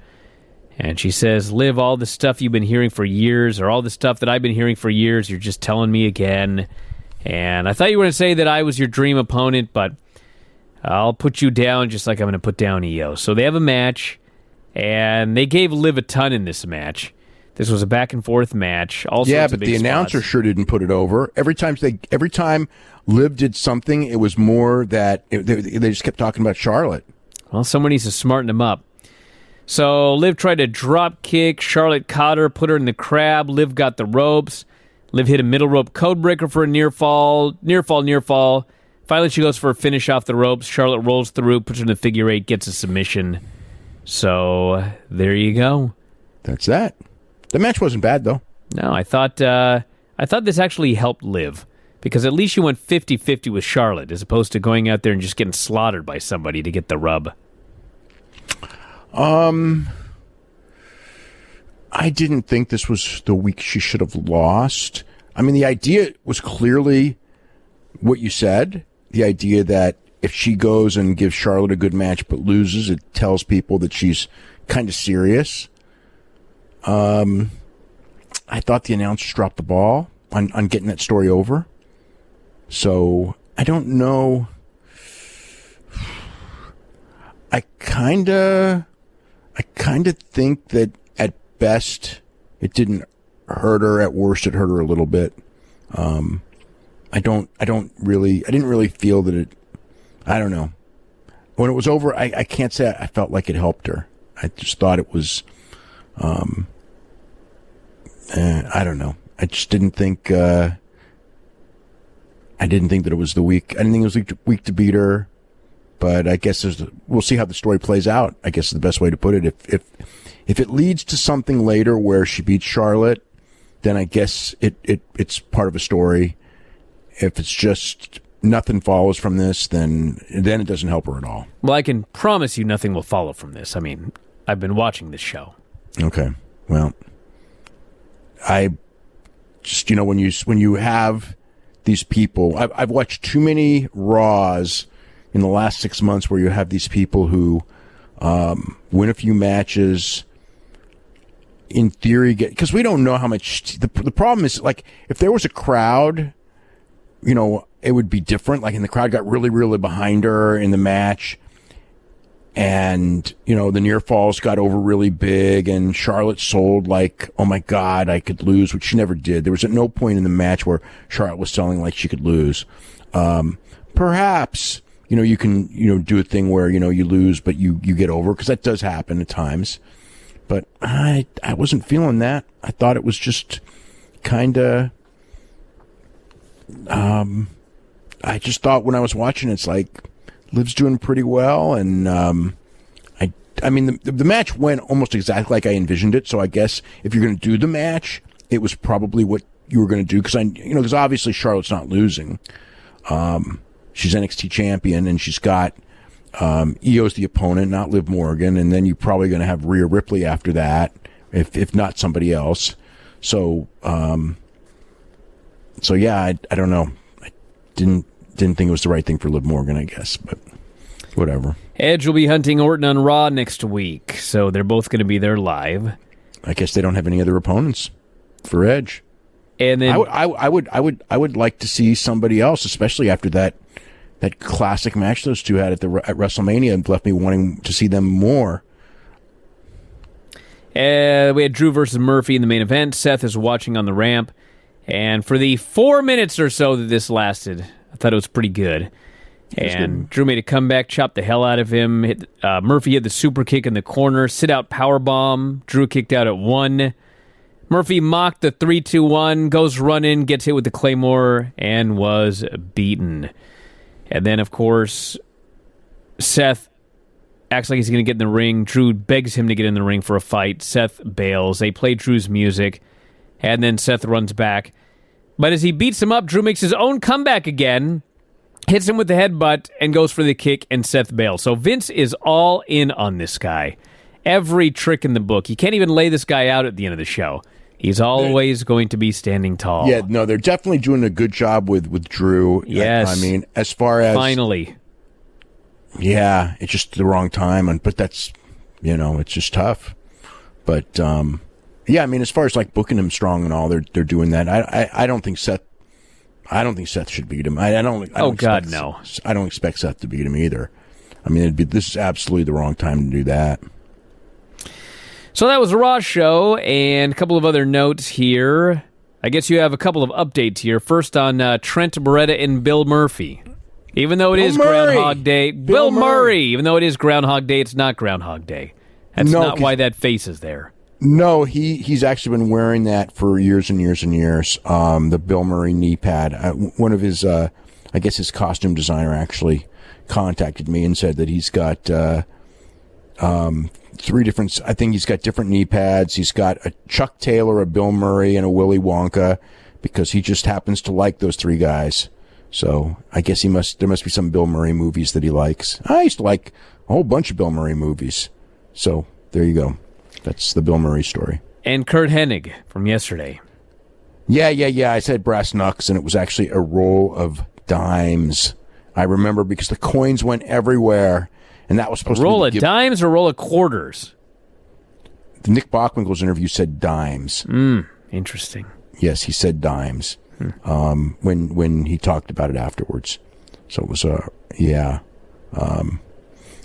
And she says, Liv, all the stuff you've been hearing for years, or all the stuff that I've been hearing for years, you're just telling me again. And I thought you were going to say that I was your dream opponent, but I'll put you down just like I'm going to put down Io. So they have a match, and they gave Liv a ton in this match. This was a back-and-forth match. Yeah, but the announcer sure didn't put it over. Every time Liv did something, it was more that they just kept talking about Charlotte. Well, someone needs to smarten them up. So Liv tried to drop kick. Charlotte caught her, put her in the crab. Liv got the ropes. Liv hit a middle rope codebreaker for a near fall. Finally, she goes for a finish off the ropes. Charlotte rolls through, puts her in the figure eight, gets a submission. So there you go. That's that. The match wasn't bad, though. No, I thought this actually helped Liv, because at least you went 50-50 with Charlotte, as opposed to going out there and just getting slaughtered by somebody to get the rub. I didn't think this was the week she should have lost. I mean, the idea was clearly what you said. The idea that if she goes and gives Charlotte a good match but loses, it tells people that she's kind of serious. I thought the announcers dropped the ball on getting that story over. So, I don't know. I kind of think that at best it didn't hurt her. At worst, it hurt her a little bit. I didn't really feel that it, I don't know. When it was over, I can't say I felt like it helped her. I just thought it was, I don't know. I just didn't think, I didn't think that it was the week. I didn't think it was the week to beat her. But I guess we'll see how the story plays out. I guess is the best way to put it. If it leads to something later where she beats Charlotte, then I guess it's part of a story. If it's just nothing follows from this, then it doesn't help her at all. Well, I can promise you nothing will follow from this. I mean, I've been watching this show. Okay. Well, I just, when you have these people, I've watched too many Raws in the last 6 months where you have these people who win a few matches, in theory, because we don't know how much. The problem is, like, if there was a crowd, it would be different. Like, and the crowd got really, really behind her in the match, and the near falls got over really big, and Charlotte sold like, oh my God, I could lose, which she never did. There was at no point in the match where Charlotte was selling like she could lose. Perhaps. You can, do a thing where, you lose, but you get over, because that does happen at times. But I wasn't feeling that. I thought it was just kind of, I just thought when I was watching, it's like, Liv's doing pretty well, and I mean, the match went almost exactly like I envisioned it. So I guess if you're going to do the match, it was probably what you were going to do, because obviously Charlotte's not losing. She's NXT champion, and she's got Io's the opponent, not Liv Morgan, and then you're probably going to have Rhea Ripley after that, if not somebody else. So yeah, I don't know. I didn't think it was the right thing for Liv Morgan, I guess, but whatever. Edge will be hunting Orton on Raw next week, so they're both going to be there live. I guess they don't have any other opponents for Edge. And then I would like to see somebody else, especially after that classic match those two had at WrestleMania, and left me wanting to see them more. We had Drew versus Murphy in the main event. Seth is watching on the ramp, and for the 4 minutes or so that this lasted, I thought it was pretty good. And Drew made a comeback, chopped the hell out of him. Murphy hit the super kick in the corner, sit-out powerbomb. Drew kicked out at 1. Murphy mocked the 3-2-1, goes running, gets hit with the Claymore, and was beaten. And then, of course, Seth acts like he's going to get in the ring. Drew begs him to get in the ring for a fight. Seth bails. They play Drew's music, and then Seth runs back. But as he beats him up, Drew makes his own comeback again, hits him with the headbutt, and goes for the kick, and Seth bails. So Vince is all in on this guy. Every trick in the book. You can't even lay this guy out at the end of the show. He's always going to be standing tall. Yeah, no, they're definitely doing a good job with Drew. Yes. I mean, as far as... Finally. Yeah, it's just the wrong time. But that's, it's just tough. But, yeah, I mean, as far as, like, booking him strong and all, they're doing that. I don't think Seth... I don't think Seth should beat him. I don't no. I don't expect Seth to beat him either. I mean, this is absolutely the wrong time to do that. So that was a Raw show, and a couple of other notes here. I guess you have a couple of updates here. First on Trent Beretta and Bill Murphy. Even though it is Groundhog Day. Bill Murray! Even though it is Groundhog Day, it's not Groundhog Day. That's not why that face is there. No, he's actually been wearing that for years and years and years. The Bill Murray knee pad. One of his, I guess his costume designer actually contacted me and said that he's got 3 different. I think he's got different knee pads. He's got a Chuck Taylor, a Bill Murray, and a Willy Wonka because he just happens to like those 3 guys. So I guess there must be some Bill Murray movies that he likes. I used to like a whole bunch of Bill Murray movies. So there you go. That's the Bill Murray story. And Curt Hennig from yesterday. Yeah. I said brass knucks, and it was actually a roll of dimes. I remember because the coins went everywhere, and that was supposed to be... Roll of dimes or roll of quarters? The Nick Bockwinkel's interview said dimes. Interesting. Yes, he said dimes when he talked about it afterwards. So it was, yeah.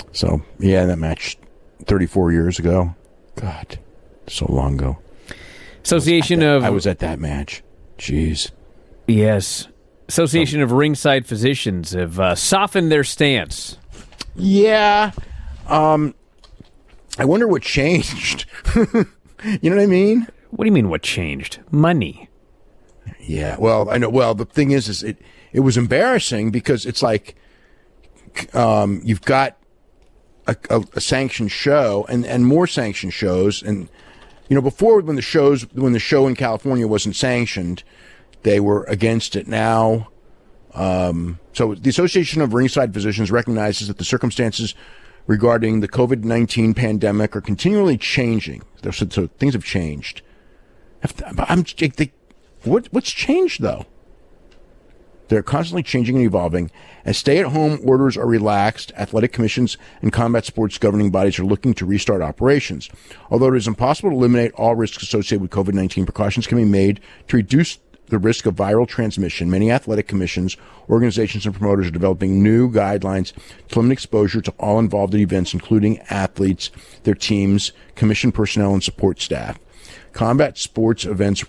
That match 34 years ago. God, so long ago. I was at that match. Jeez. Yes. Association of Ringside Physicians have softened their stance. Yeah. I wonder what changed. You know what I mean? What do you mean what changed? Money. Yeah. Well, I know. Well, the thing is it was embarrassing because it's like you've got a sanctioned show and more sanctioned shows, and before when the show in California wasn't sanctioned, they were against it. Now, so the Association of Ringside Physicians recognizes that the circumstances regarding the COVID-19 pandemic are continually changing. So things have changed. What's changed though? They're constantly changing and evolving. As stay-at-home orders are relaxed, athletic commissions and combat sports governing bodies are looking to restart operations. Although it is impossible to eliminate all risks associated with COVID-19, precautions can be made to reduce the risk of viral transmission. Many athletic commissions, organizations, and promoters are developing new guidelines to limit exposure to all involved in events, including athletes, their teams, commission personnel, and support staff. Combat sports event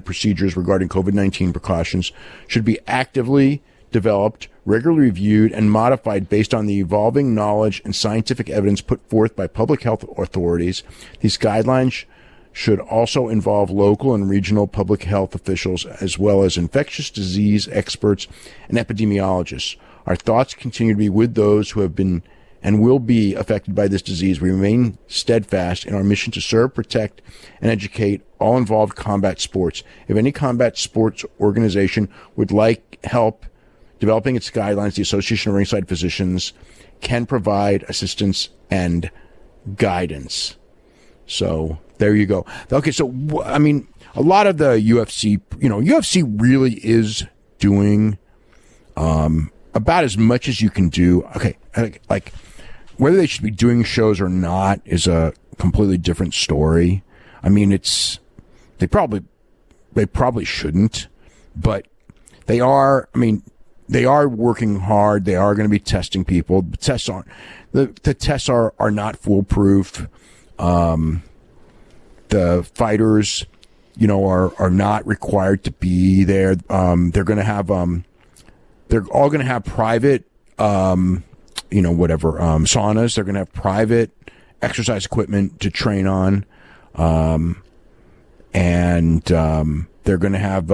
procedures regarding COVID-19 precautions should be actively developed, regularly reviewed, and modified based on the evolving knowledge and scientific evidence put forth by public health authorities. These guidelines should also involve local and regional public health officials, as well as infectious disease experts and epidemiologists. Our thoughts continue to be with those who have been and will be affected by this disease. We remain steadfast in our mission to serve, protect, and educate all involved combat sports. If any combat sports organization would like help developing its guidelines, the Association of Ringside Physicians can provide assistance and guidance. So there you go. Okay, so I mean, a lot of the UFC, UFC really is doing about as much as you can do. Okay, like whether they should be doing shows or not is a completely different story. I mean, they probably shouldn't, but they are. I mean, they are working hard. They are going to be testing people. The tests are not foolproof. The fighters, are not required to be there. They're going to have they're all going to have private saunas. They're going to have private exercise equipment to train on. And they're going to have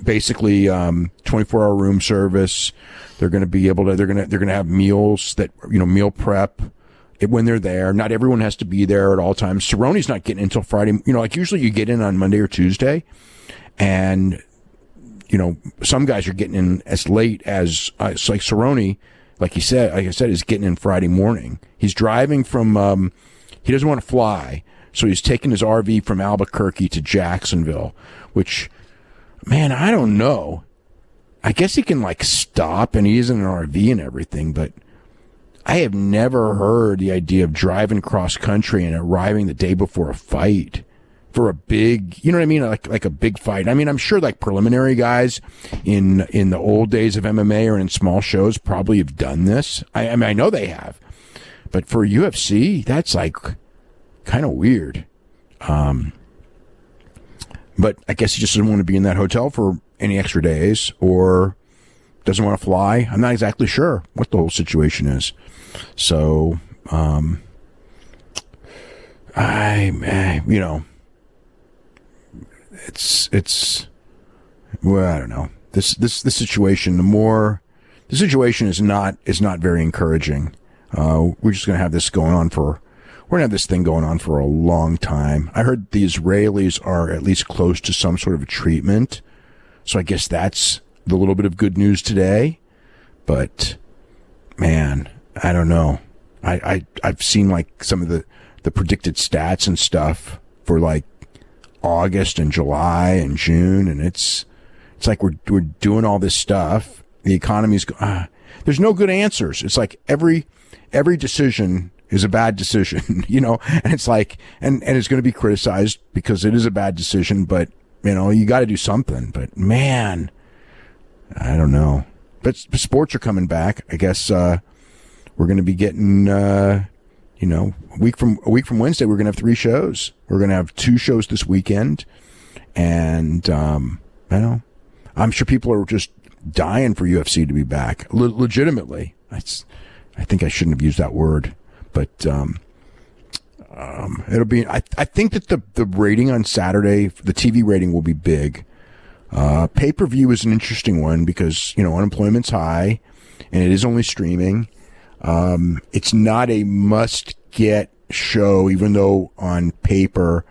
basically 24-hour room service. They're going to be able to they're going to have meals that meal prep when they're there. Not everyone has to be there at all times. Cerrone's not getting in until Friday. Like usually you get in on Monday or Tuesday, and some guys are getting in as late as it's like Cerrone, like I said, is getting in Friday morning. He's driving from he doesn't want to fly, so he's taking his RV from Albuquerque to Jacksonville, which, man, I don't know. I guess he can stop, and he is in an RV and everything, but I have never heard the idea of driving cross country and arriving the day before a fight for a big, like a big fight. I mean, I'm sure preliminary guys in the old days of MMA or in small shows probably have done this. I mean, I know they have, but for UFC, that's kind of weird. But I guess he just doesn't want to be in that hotel for any extra days, or doesn't want to fly. I'm not exactly sure what the whole situation is. So, it's well, I don't know. This situation, the situation is not very encouraging. We're just going to have this going on for a long time. I heard the Israelis are at least close to some sort of a treatment. So I guess that's the little bit of good news today. But man, I don't know. I've seen some of the predicted stats and stuff for August and July and June, and it's like we're doing all this stuff. The economy's there's no good answers. It's like every decision is a bad decision, and it's and it's going to be criticized because it is a bad decision, but you got to do something. But man, I don't know. But sports are coming back. I guess we're going to be getting a week from Wednesday. We're going to have 3 shows. We're going to have 2 shows this weekend, and I'm sure people are just dying for UFC to be back. Legitimately, I think I shouldn't have used that word, but it'll be. I think that the rating on Saturday, the TV rating, will be big. Pay-per-view is an interesting one because unemployment's high, and it is only streaming. It's not a must-get show, even though on paper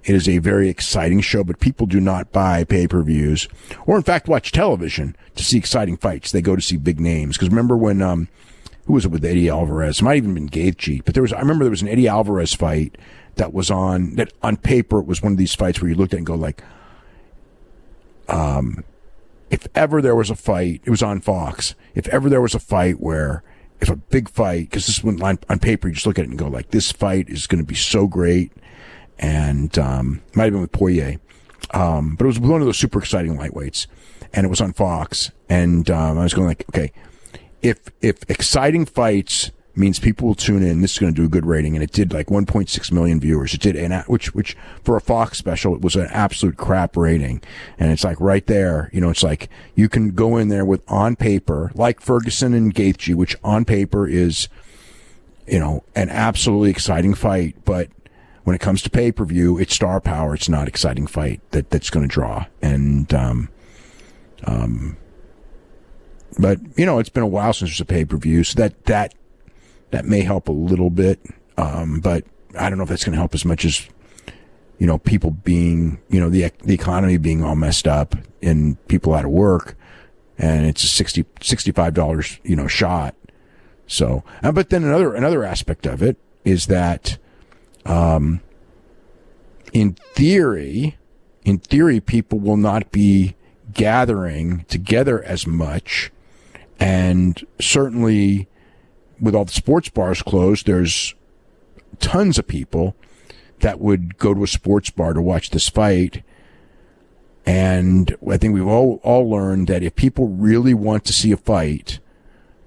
it is a very exciting show, but people do not buy pay-per-views or, in fact, watch television to see exciting fights. They go to see big names. Because remember when, who was it with Eddie Alvarez? It might have even been Gaethje, but I remember there was an Eddie Alvarez fight that on paper it was one of these fights where you looked at it and go if ever there was a fight, it was on Fox. If ever there was a fight if a big fight, because this one on paper, you just look at it and go this fight is going to be so great. And, might have been with Poirier. But it was one of those super exciting lightweights, and it was on Fox. And, I was going okay, if exciting fights means people will tune in, this is going to do a good rating. And it did 1.6 million viewers. It did, which for a Fox special, it was an absolute crap rating. And it's right there, it's you can go in there with on paper, like Ferguson and Gaethje, which on paper is, an absolutely exciting fight. But when it comes to pay-per-view, it's star power. It's not exciting fight that's going to draw. And, but, you know, it's been a while since there's a pay-per-view, so that may help a little bit. But I don't know if that's going to help as much as, you know, people being, you know, the economy being all messed up and people out of work, and it's a $65, you know, shot. So, but then another aspect of it is that, in theory, people will not be gathering together as much, and certainly with all the sports bars closed, there's tons of people that would go to a sports bar to watch this fight. And I think we've all learned that if people really want to see a fight,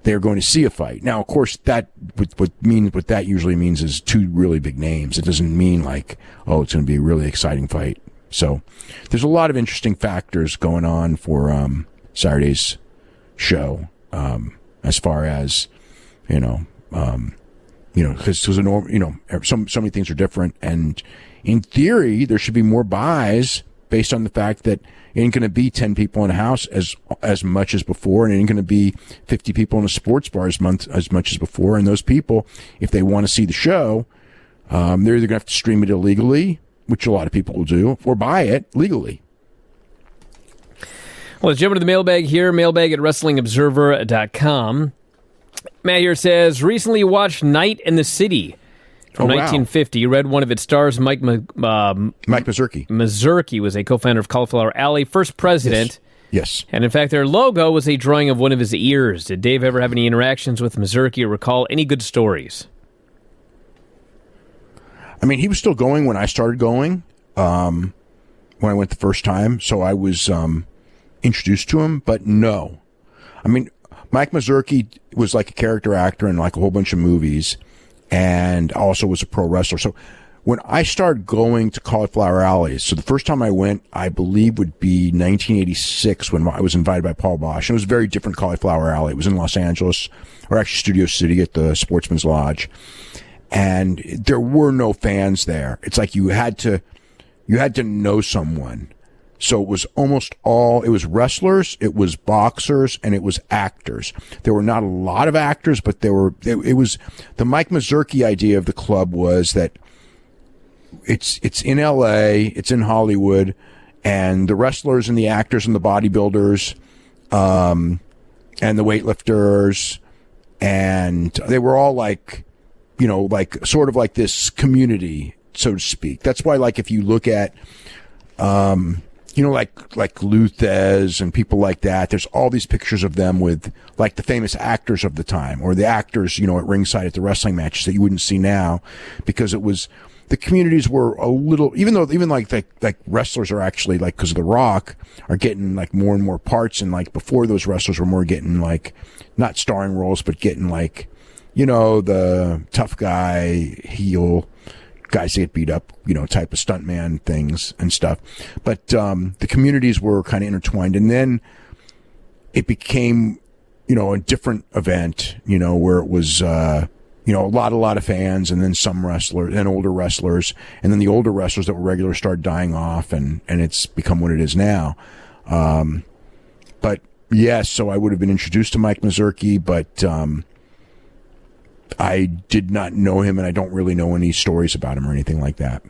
they're going to see a fight. Now, of course, what that usually means is two really big names. It doesn't mean like, oh, it's going to be a really exciting fight. So there's a lot of interesting factors going on for Saturday's show, as far as, because so many things are different, and in theory there should be more buys based on the fact that it ain't going to be 10 people in a house as much as before, and it ain't going to be 50 people in a sports bar as much as before. And those people, if they want to see the show, they're either going to have to stream it illegally, which a lot of people will do, or buy it legally. Well, let's jump into the mailbag here. Mailbag at WrestlingObserver.com. Matt here says, recently watched Night in the City from 1950. Read one of its stars, Mike Mazurki. Mazurki was a co-founder of Cauliflower Alley, first president. Yes. And in fact, their logo was a drawing of one of his ears. Did Dave ever have any interactions with Mazurki or recall any good stories? I mean, he was still going when I started going, when I went the first time. So I was introduced to him, but no. I mean, Mike Mazurki was like a character actor in like a whole bunch of movies, and also was a pro wrestler. So when I started going to Cauliflower Alley, so the first time I went, I believe would be 1986 when I was invited by Paul Bosch. And it was a very different Cauliflower Alley. It was in Los Angeles, or actually Studio City at the Sportsman's Lodge. And there were no fans there. It's like you had to know someone. So it was it was wrestlers, it was boxers, and it was actors. There were not a lot of actors, but it was the Mike Mazurki idea of the club was that it's in LA, it's in Hollywood, and the wrestlers and the actors and the bodybuilders, and the weightlifters, and they were all like, like sort of like this community, so to speak. That's why, like, if you look at, like Luthez and people like that, there's all these pictures of them with like the famous actors of the time, or the actors, at ringside at the wrestling matches that you wouldn't see now, because the communities were a little, even like wrestlers are actually, like, because of The Rock, are getting like more and more parts, and like before those wrestlers were more getting like not starring roles, but getting like, the tough guy, heel guys that get beat up, type of stuntman things and stuff. But the communities were kind of intertwined, and then it became, a different event, where it was, a lot of fans, and then some wrestlers, and older wrestlers, and then the older wrestlers that were regular started dying off, and it's become what it is now. But yes, so I would have been introduced to Mike Mazurki, but I did not know him, and I don't really know any stories about him or anything like that.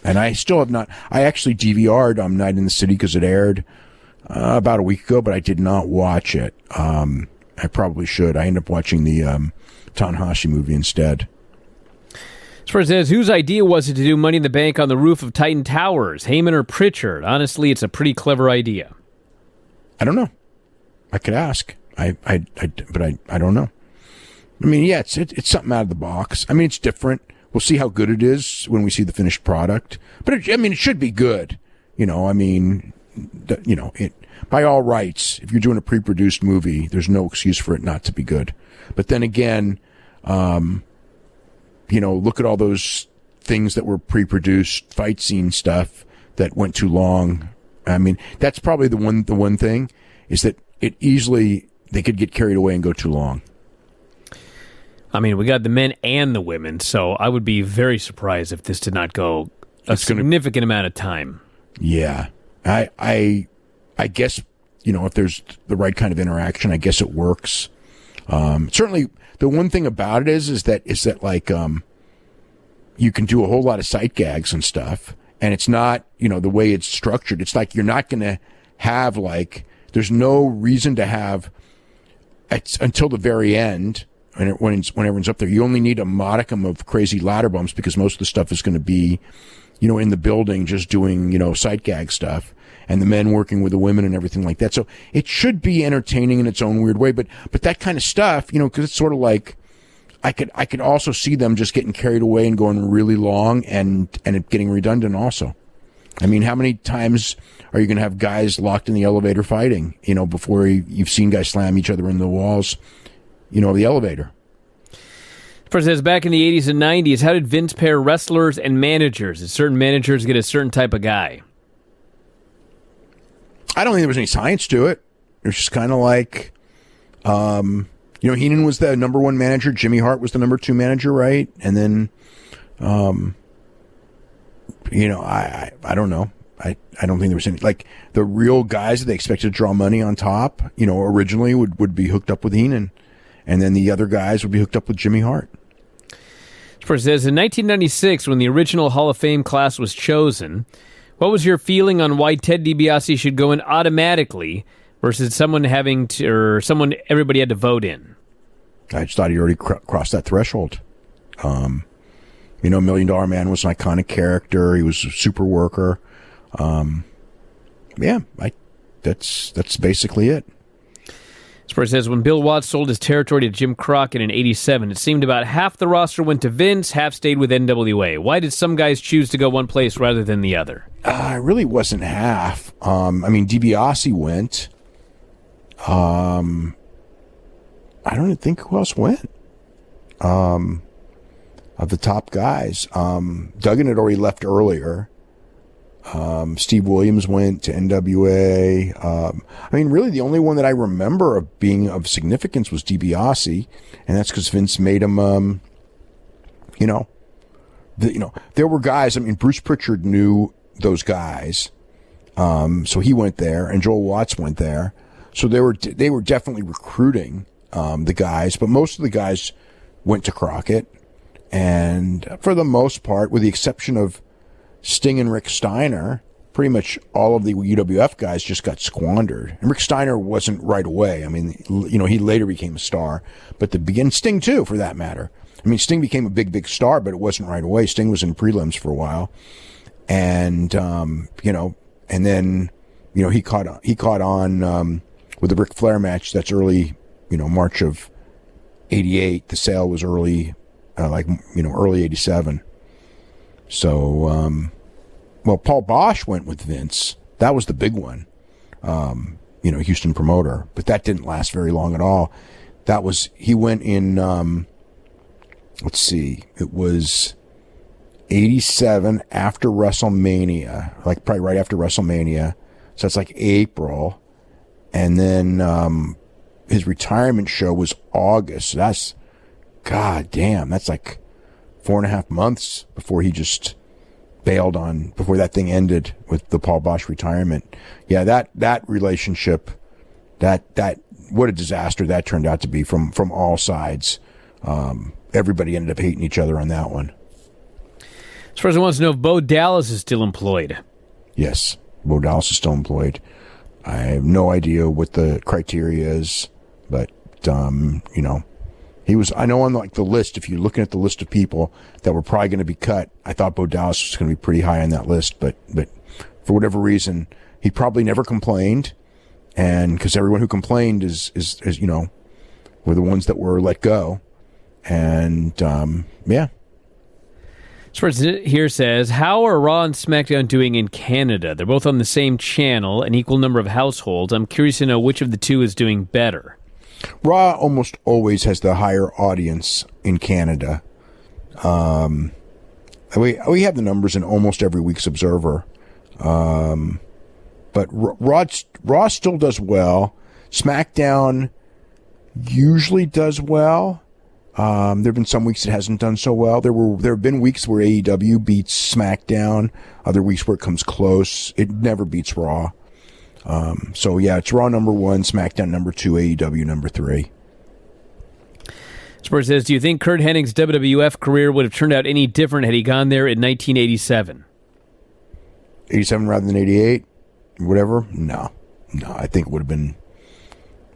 And I still have not. I actually DVR'd Night in the City because it aired about a week ago, but I did not watch it. I probably should. I ended up watching the Tanahashi movie instead. As far as says, whose idea was it to do Money in the Bank on the roof of Titan Towers, Heyman or Pritchard? Honestly, it's a pretty clever idea. I don't know. I could ask. But I don't know. I mean, yeah, it's something out of the box. I mean, it's different. We'll see how good it is when we see the finished product. But it should be good. By all rights, if you're doing a pre-produced movie, there's no excuse for it not to be good. But then again, look at all those things that were pre-produced, fight scene stuff that went too long. I mean, that's probably the one thing is that they could get carried away and go too long. I mean, we got the men and the women, so I would be very surprised if this did not go a significant amount of time. Yeah. I guess, if there's the right kind of interaction, I guess it works. Certainly, the one thing about it is that like, you can do a whole lot of sight gags and stuff, and it's not, the way it's structured. It's like you're not going to have, like, there's no reason to have, until the very end, when everyone's up there, you only need a modicum of crazy ladder bumps because most of the stuff is going to be, in the building just doing, sight gag stuff, and the men working with the women and everything like that. So it should be entertaining in its own weird way, but that kind of stuff, because it's sort of like, I could also see them just getting carried away and going really long and it getting redundant also. I mean, how many times are you going to have guys locked in the elevator fighting, before you've seen guys slam each other in the walls, of the elevator? First says, back in the 80s and 90s, how did Vince pair wrestlers and managers? Did certain managers get a certain type of guy? I don't think there was any science to it. It was just kind of like, Heenan was the number one manager. Jimmy Hart was the number two manager, right? And then, I don't know. I don't think there was any, like, the real guys that they expected to draw money on top, originally would be hooked up with Heenan. And then the other guys would be hooked up with Jimmy Hart. First says, in 1996, when the original Hall of Fame class was chosen, what was your feeling on why Ted DiBiase should go in automatically versus someone someone everybody had to vote in? I just thought he already crossed that threshold. $1 Million Man was an iconic character. He was a super worker. That's basically it. Spurs says, when Bill Watts sold his territory to Jim Crockett in 87, it seemed about half the roster went to Vince, half stayed with NWA. Why did some guys choose to go one place rather than the other? It really wasn't half. DiBiase went. I don't think who else went. Of the top guys. Duggan had already left earlier. Steve Williams went to NWA. Really the only one that I remember of being of significance was DiBiase, and that's because Vince made him, there were guys, Bruce Pritchard knew those guys, so he went there, and Joel Watts went there. So they were definitely recruiting, the guys, but most of the guys went to Crockett, and for the most part, with the exception of Sting and Rick Steiner, pretty much all of the UWF guys just got squandered. And Rick Steiner wasn't right away. He later became a star, but Sting too, for that matter. Sting became a big star, but it wasn't right away. Sting was in prelims for a while, and and then he caught on with the Ric Flair match. That's early, March of '88. The sale was early, early '87. So, Paul Bosch went with Vince. That was the big one, Houston promoter. But that didn't last very long at all. He went in, it was 87 after WrestleMania, probably right after WrestleMania. So that's like April. And then his retirement show was August. So that's, God damn, that's like 4.5 months before he just bailed before that thing ended with the Paul Bosch retirement. Yeah, that relationship, that what a disaster that turned out to be from all sides. Everybody ended up hating each other on that one. This person wants to know if Bo Dallas is still employed. Yes, Bo Dallas is still employed. I have no idea what the criteria is, but he was, I know on the list, if you're looking at the list of people that were probably going to be cut, I thought Bo Dallas was going to be pretty high on that list, but for whatever reason, he probably never complained, and because everyone who complained is were the ones that were let go, and yeah. This person here says, how are Raw and SmackDown doing in Canada? They're both on the same channel, an equal number of households. I'm curious to know which of the two is doing better. Raw almost always has the higher audience in Canada. We have the numbers in almost every week's Observer. But Raw still does well. SmackDown usually does well. There have been some weeks it hasn't done so well. There have been weeks where AEW beats SmackDown, other weeks where it comes close. It never beats Raw. So yeah, it's Raw number 1, SmackDown number 2, AEW number 3. Spurs says, do you think Curt Hennig's WWF career would have turned out any different had he gone there in 1987? 87 rather than 88? Whatever? No, I think it would have been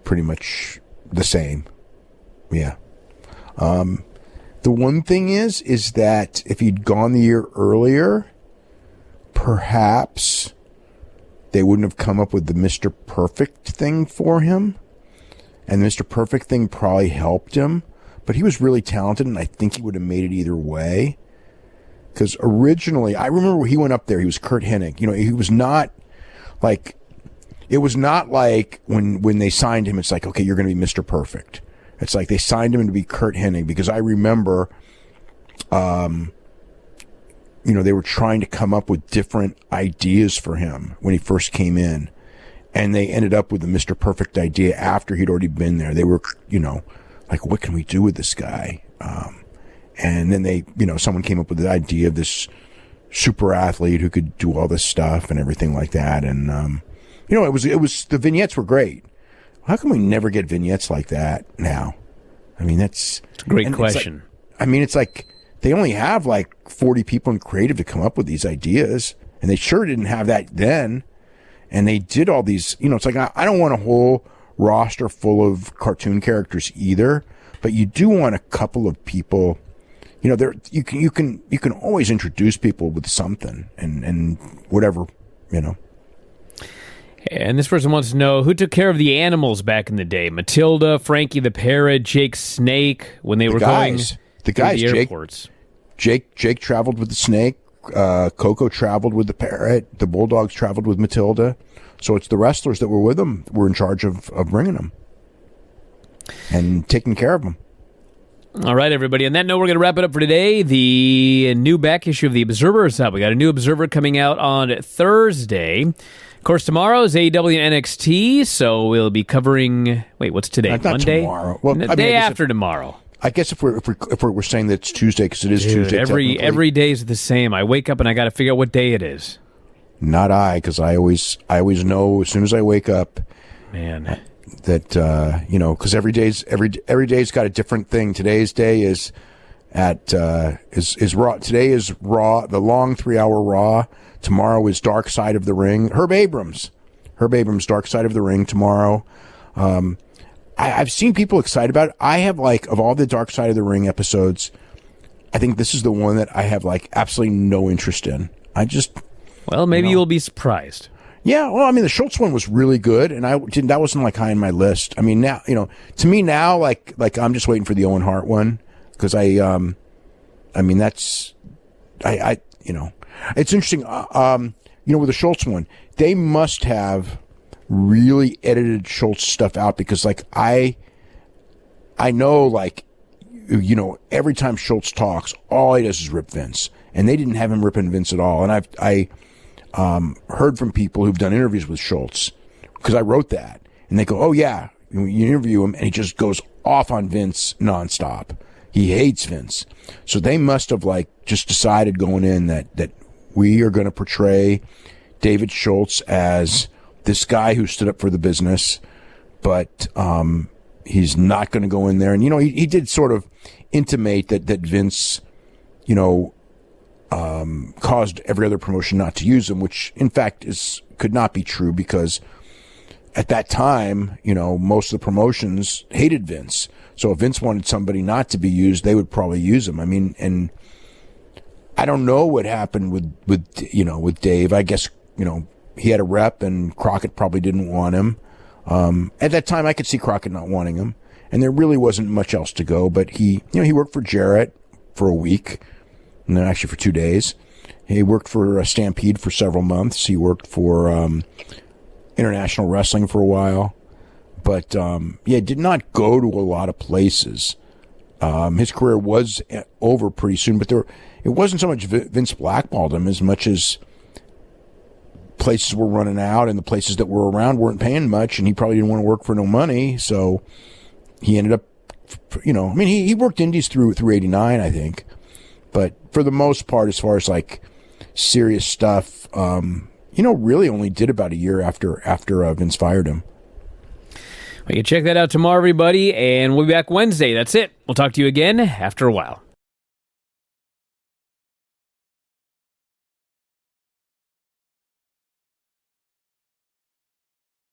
pretty much the same. Yeah. The one thing is that if he'd gone the year earlier, perhaps they wouldn't have come up with the Mr. Perfect thing for him. And the Mr. Perfect thing probably helped him. But he was really talented, and I think he would have made it either way. Because originally, I remember when he went up there, he was Curt Hennig. You know, he was not like, it was not like when they signed him, it's like, okay, you're going to be Mr. Perfect. It's like they signed him to be Curt Hennig, because I remember, they were trying to come up with different ideas for him when he first came in. And they ended up with the Mr. Perfect idea after he'd already been there. They were, like, what can we do with this guy? And then someone came up with the idea of this super athlete who could do all this stuff and everything like that. And, it was, the vignettes were great. How come we never get vignettes like that now? I mean, that's a great question. It's like they only have like 40 people in creative to come up with these ideas, and they sure didn't have that then. And they did all these, it's like, I don't want a whole roster full of cartoon characters either, but you do want a couple of people, you can always introduce people with something and whatever, And this person wants to know who took care of the animals back in the day. Matilda, Frankie the parrot, Jake Snake, when they were going to the airports. Jake traveled with the snake. Coco traveled with the parrot. The Bulldogs traveled with Matilda. So it's the wrestlers that were with them were in charge of bringing them and taking care of them. All right, everybody. On that note, we're going to wrap it up for today. The new back issue of The Observer is out. We got a new Observer coming out on Thursday. Of course, tomorrow is AEW and NXT, so we'll be covering... Wait, what's today? Not Monday? Tomorrow. Well, the day after tomorrow. I guess if we're saying that it's Tuesday, because it is Tuesday. Every day is the same. I wake up and I got to figure out what day it is. Not I, because I always know as soon as I wake up. Man, that because every day's got a different thing. Today's day is Raw. Today is Raw, the long 3-hour Raw. Tomorrow is Dark Side of the Ring. Herb Abrams, Dark Side of the Ring tomorrow. I've seen people excited about it. I have, like, of all the Dark Side of the Ring episodes, I think this is the one that I have, like, absolutely no interest in. Well, maybe you'll be surprised. Yeah, well, I mean, the Schultz one was really good, and that wasn't, like, high on my list. I mean, now, to me now, like I'm just waiting for the Owen Hart one, because it's interesting, with the Schultz one, they must have really edited Schultz stuff out, because, like, I know, like, every time Schultz talks, all he does is rip Vince, and they didn't have him ripping Vince at all. And I heard from people who've done interviews with Schultz, because I wrote that, and they go, oh yeah, you interview him and he just goes off on Vince nonstop. He hates Vince. So they must have, like, just decided going in that we are going to portray David Schultz as this guy who stood up for the business, but he's not going to go in there. And, he did sort of intimate that Vince, caused every other promotion not to use him, which in fact could not be true, because at that time, most of the promotions hated Vince. So if Vince wanted somebody not to be used, they would probably use him. I mean, and I don't know what happened with Dave. I guess, he had a rep and Crockett probably didn't want him. At that time, I could see Crockett not wanting him, and there really wasn't much else to go. But he worked for Jarrett for a week, and then actually for 2 days. He worked for Stampede for several months. He worked for International Wrestling for a while, but did not go to a lot of places. His career was over pretty soon, but it wasn't so much Vince blackballed him as much as places were running out, and the places that were around weren't paying much, and he probably didn't want to work for no money, so he ended up I mean, he worked indies through 89, I think. But for the most part, as far as like serious stuff, really only did about a year after Vince fired him. Well, you can check that out tomorrow, everybody, and we'll be back Wednesday. That's it. We'll talk to you again after a while.